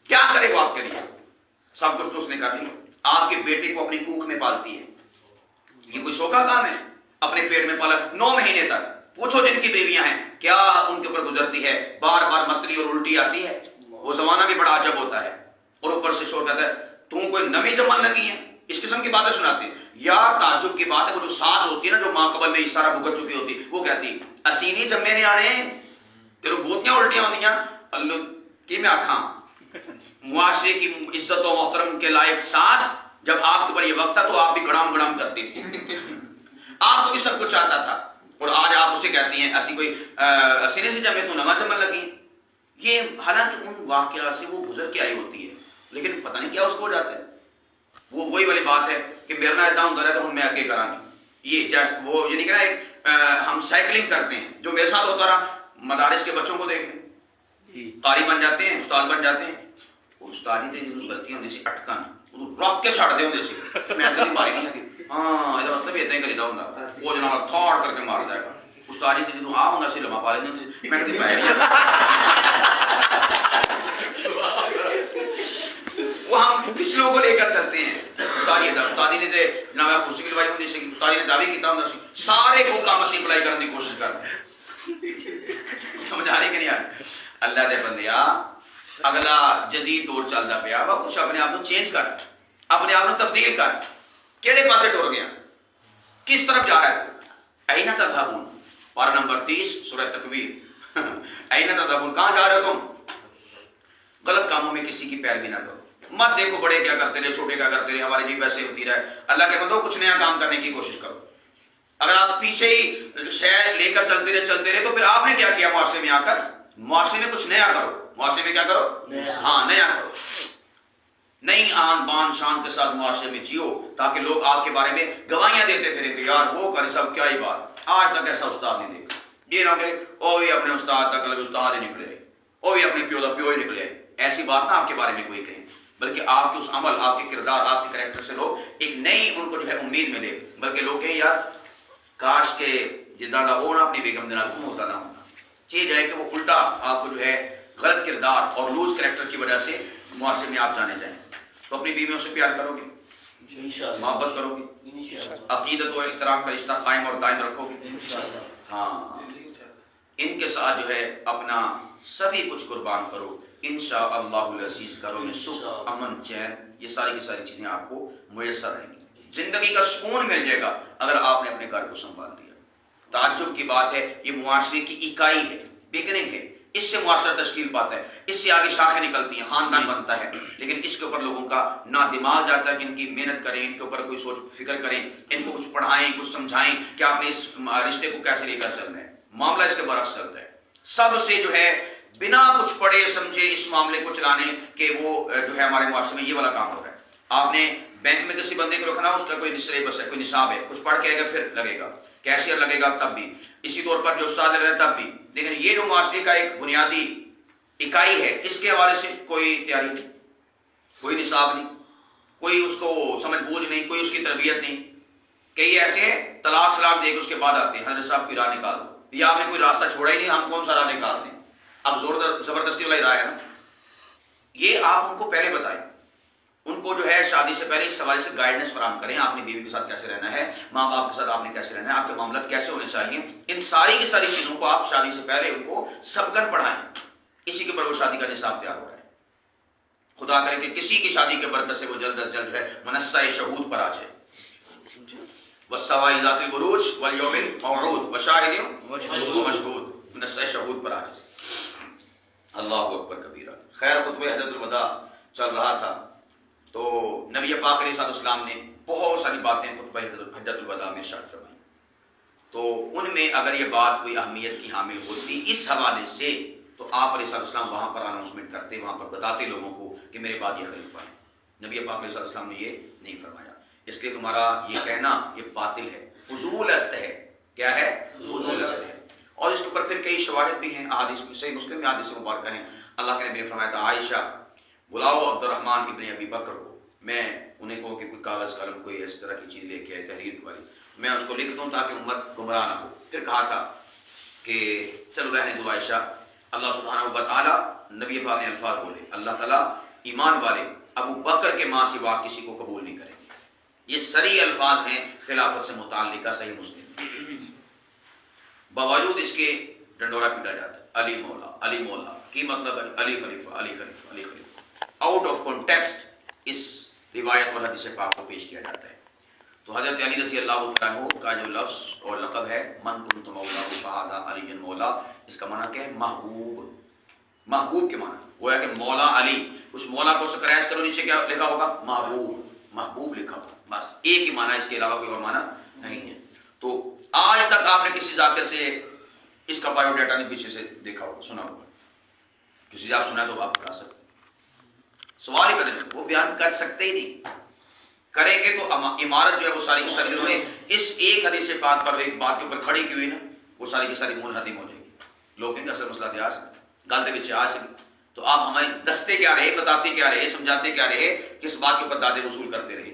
کیا کرے وہ آپ کے لیے؟ سب کچھ تو اس نے کر لیا۔ آپ کے بیٹے کو اپنی کوکھ میں پالتی ہے، یہ کوئی سوکھا کام ہے؟ اپنے پیٹ میں پالا 9 مہینے تک، پوچھو جن کی بیویاں ہیں کیا ان کے اوپر گزرتی ہے، بار بار متلی اور الٹی آتی ہے، وہ زمانہ بھی بڑا عجب ہوتا ہے، اور اوپر سے شور کہتا ہے تم کوئی نمی جمان لگی ہے، اس قسم کی باتیں سناتے ہیں۔ یار تعجب کی بات ہے، وہ جو ساس ہوتی ہے نا جو ماں قبل میں اس طرح بھگت چکی ہوتی، وہ کہتی اسینی جمے نے آنے تیرے بوتیاں الٹیاں ہوندیاں اللہ کی میں آکھاں معاشرے کی عزت و محترم کے لائق ساس جب آپ کے اوپر یہ وقت تھا تو آپ بھی گڑام گڑام کرتی تھی، آپ کو بھی سب کچھ آتا تھا، اور آج آپ اسے کہتی ہیں ایسی کوئی اسینے سے جمے تو نماز جمن لگی۔ یہ حالانکہ ان واقعات سے وہ گزر کے آئی ہوتی ہے، لیکن پتہ نہیں کیا اس کو ہو جاتا ہے۔ وہ وہی والی بات ہے کہ میرا نہ ادام ہوتا ہے تو میں آگے کراں گی، یہ جیسے وہ یعنی کہ نا ایک ہم سائیکلنگ کرتے ہیں، جو میرے ساتھ ہوتا رہا مدارس کے بچوں کو دیکھیں، قاری بن جاتے ہیں، استاد بن جاتے ہیں، استاد ہی تھے جن غلطیاں ہوندی سی اٹکن روک کے چھڑ دے ہوندے سی، میں کبھی ماری نہیں لگی، ہاں یہ مطلب اتنا ہی کریدا ہوندا وہ جناب تھوڑ کر کے مار جائے گا، استاد ہی تھے جدوں آ ہوندا سی لمحہ پا لیندے، میں کبھی پایا نہیں۔ وہ ہم کس لوگوں کو لے کر چلتے ہیں، استادی نے تے جناب کرسی کی لوائی ہوندی سی، استادی نے دعوی کیتا ہوندا سی، سارے کو کام اسی اپلائی کرنے کی کوشش کرتے ہیں، سمجھ آ رہی کہ نہیں آ رہی؟ اللہ دے بندیا اگلا جدید دور چلتا پیا وا، کچھ اپنے آپ کو چینج کر، اپنے آپ کو تبدیل کر، کیڑے پاسے ٹر گیا، کس طرف جا رہا ہے؟ اینا تذہبون، پارہ نمبر 30 سورہ تکویر، اینا تذہبون، کہاں جا رہے ہو تم؟ غلط کاموں میں کسی کی پیروی نہ کرو، مت دیکھو بڑے کیا کرتے رہے چھوٹے کیا کرتے رہے ہمارے جی ویسے ہوتی رہے، اللہ کے بندو کچھ نیا کام کرنے کی کوشش کرو۔ اگر آپ پیچھے ہی شہر لے کر چلتے رہے تو پھر آپ نے کیا کیا معاشرے میں آ کر؟ معاشرے میں کچھ نیا کرو، معاشرے میں کیا کرو؟ ہاں نیا کرو، نئی آن بان شان کے ساتھ معاشرے میں جیو، تاکہ لوگ آپ کے بارے میں گواہیاں دیتے پھریں کہ یار وہ کر سب کیا ہی بات، آج تک ایسا استاد نہیں دیکھا، یہ نہ کہ وہ بھی اپنے استاد تک استاد ہی نکلے، وہ بھی اپنے پیو دا پیو ہی نکلے، ایسی بات نہ آپ کے بارے میں کوئی کہیں، بلکہ آپ کے اس عمل، آپ کے کردار، آپ کے کریکٹر سے لوگ ایک نئی ان کو جو ہے امید ملے، بلکہ لوگ کہیں یار کاش کے جدہ دا ہونا اپنی بیگم دینا کم ہوتا نہ ہونا چیز ہے کہ وہ الٹا آپ کو جو ہے غلط کردار اور لوز کریکٹر کی وجہ سے معاشرے میں آپ جانے جائیں، تو اپنی بیویوں سے پیار کرو گے، محبت کرو گے، عقیدت و احترام کا رشتہ قائم اور دائم رکھو گے، ہاں ان کے ساتھ جو ہے اپنا سبھی کچھ قربان کرو، انشاءاللہ العزیز کرو میں سکھ امن چین یہ ساری کی ساری چیزیں آپ کو میسر رہیں گی، زندگی کا سکون مل جائے گا اگر آپ نے اپنے گھر کو سنبھال لیا۔ تعجب کی بات ہے یہ معاشرے کی اکائی ہے، بگننگ ہے، اس سے معاشرہ تشکیل پاتا ہے، اس سے آگے شاخیں نکلتی ہیں، خاندان بنتا ہے، لیکن اس کے اوپر لوگوں کا نہ دماغ جاتا ہے کہ ان کی محنت کریں، ان کے اوپر کوئی سوچ فکر کریں، ان کو کچھ پڑھائیں، کچھ سمجھائیں کہ آپ نے اس رشتے کو کیسے لے کر چلنا ہے۔ معاملہ اس کے برعکس چلتا ہے، سب سے جو ہے بنا کچھ پڑھے سمجھے اس معاملے کو چلانے کہ وہ جو ہے ہمارے معاشرے میں یہ والا کام ہو رہا ہے۔ آپ نے بینک میں کسی بندے کو رکھنا، اس کا کوئی سلیبس ہے، کوئی نصاب ہے، کچھ پڑھ کے آئے گا پھر لگے گا، کیشیئر لگے گا تب بھی، اسی طور پر جو استاد لگ رہا ہے تب بھی، لیکن یہ جو معاشرے کا ایک بنیادی اکائی ہے اس کے حوالے سے کوئی تیاری نہیں، کوئی نصاب نہیں، کوئی اس کو سمجھ بوجھ نہیں، کوئی اس کی تربیت نہیں، کئی ایسے طلاق سلاق دے کے اس کے بعد آتے ہیں حضرت صاحب کی راہ نکال دو، یہ آپ نے کوئی راستہ چھوڑا ہی نہیں، ہم کون سا راہ نکال دیں، اب زبردستی والا راہ ہے نا، یہ آپ ان کو پہلے بتائیں، ان کو جو ہے شادی سے پہلے اس حوالے سے گائیڈنس فراہم کریں، آپ نے بیوی کے ساتھ کیسے رہنا ہے، ماں باپ کے ساتھ آپ نے کیسے رہنا ہے، آپ کے معاملات کیسے ہونے چاہیے، ان ساری کی ساری چیزوں کو آپ شادی سے پہلے ان کو سبقن پڑھائیں، اسی کے اوپر وہ شادی کا نصاب تیار ہو رہا ہے۔ خدا کرے کہ کسی کی شادی کے برکت سے وہ جلد از جلد ہے منصہ شہود پر آ جائے، والسواء ذات البروج والیوم الموعود وشاہد ومشہود، منصہ شہود پر آ جائے۔ اللہ اکبر کبیرہ۔ خیر خطبہ حجۃ الوداع چل رہا تھا تو نبی پاک علیہ السلام نے بہت ساری باتیں خطبہ حجۃ الوداع میں ارشاد فرمائی، تو ان میں اگر یہ بات کوئی اہمیت کی حامل ہوتی اس حوالے سے تو آپ علیہ السلام وہاں پر اناؤنسمنٹ کرتے، وہاں پر بتاتے لوگوں کو کہ میرے بعد یہ خلیفہ ہے۔ نبی پاک علیہ السلام نے یہ نہیں فرمایا، اس لیے تمہارا یہ کہنا یہ باطل ہے، فضول است ہے۔ کیا ہے؟ فضول است ہے۔ اور اس کے اوپر پھر کئی شواہد بھی ہیں، احادیث صحیح مسلم میں احادیث مبارکہ ہیں، اللہ کے نبی نے فرمایا تھا عائشہ بلاؤ عبد الرحمن ابن ابی بکر کو، میں انہیں کہوں کہ کوئی کاغذ قلم کوئی اس طرح کی چیز لے کے آئے تحریر والی، میں اس کو لکھ دوں تاکہ امت گمراہ نہ ہو۔ پھر کہا تھا کہ چلو رہنے دو عائشہ، اللہ سبحانہ و تعالیٰ نبی پاک نے الفاظ بولے، اللہ تعالیٰ ایمان والے ابو بکر کے ماں سوا کسی کو قبول نہیں کریں گے، یہ صریح الفاظ ہیں خلافت سے متعلقہ، صحیح مسلم۔ باوجود اس کے ڈنڈورا پیٹا جاتا ہے، علی مولا علی مولا، کی مطلب ہے علی خلیفہ علی خلیفہ علی خلیفہ، آؤٹ آف کانٹیکسٹ اس روایت اور حدیث پاک کو پیش کیا جاتا ہے۔ تو حضرت علی رضی اللہ عنہ کا جو لفظ اور لقب ہے من کنت مولا فہذا علی مولا، اس کا معنی کیا ہے؟ محبوب. محبوب کے معنی وہ ہے کہ مولا علی، اس مولا کو سکریچ کرو، نیچے کیا لکھا ہوگا؟ محبوب. محبوب لکھا ہوگا، بس ایک ہی معنی، اس کے علاوہ کوئی اور معنی نہیں ہے. تو آج تک آپ نے کسی ذاکر سے اس کا بایو ڈیٹا نہیں پیچھے سے دیکھا ہوگا، سنا ہوگا. کسی سے آپ سنا ہے تو آپ بتا سکتے، سوال ہی کریں، وہ بیان کر سکتے ہی نہیں. کریں گے تو عمارت جو ہے وہ ساری کی ساری انہوں نے اس ایک حدیث پاک پر ایک بات کے اوپر کھڑی کی ہوئی نا، وہ ساری کی ساری منہدم ہو جائے گی. لوگ کہیں گے اصل مسئلہ تھا گل کے پیچھے آ سکے. تو آپ ہمیں دستے کیا رہے، بتاتے کیا رہے، سمجھاتے کیا رہے، کس بات کے اوپر دادے وصول کرتے رہے.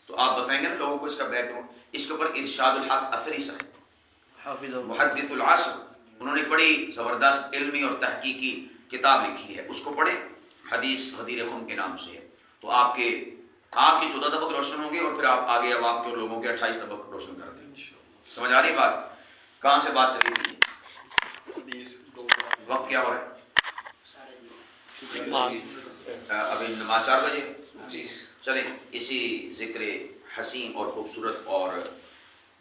تو آپ بتائیں گے نا لوگوں کو اس کا بیک گراؤنڈ. اس کے اوپر ارشاد الحق اثری صاحب محدث العصر، انہوں نے بڑی زبردست علمی اور تحقیقی کتاب لکھی ہے، اس کو پڑھیں. حدیث غدیر خون کے نام سے ہے. تو آپ کی 14 طبق روشن ہوں گے، اور پھر آپ آگے عوام کے لوگوں کے 28 طبق روشن کر دیں. سمجھ آ رہی بات؟ کہاں سے بات چلی تھی؟ وقت کیا ہو رہا ہے؟ ابھی نماز 4 بجے. جی چلیں اسی ذکر حسین اور خوبصورت اور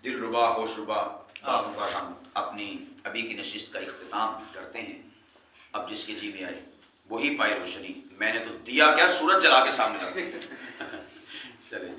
دل ربا ہوش ربا باتوں کا ہم اپنی ابھی کی نشست کا اختتام کرتے ہیں. اب جس کے جی میں آئی وہی پائے روشنی. میں نے تو دیا کیا، سورج جلا کے سامنے رکھ. چلیں.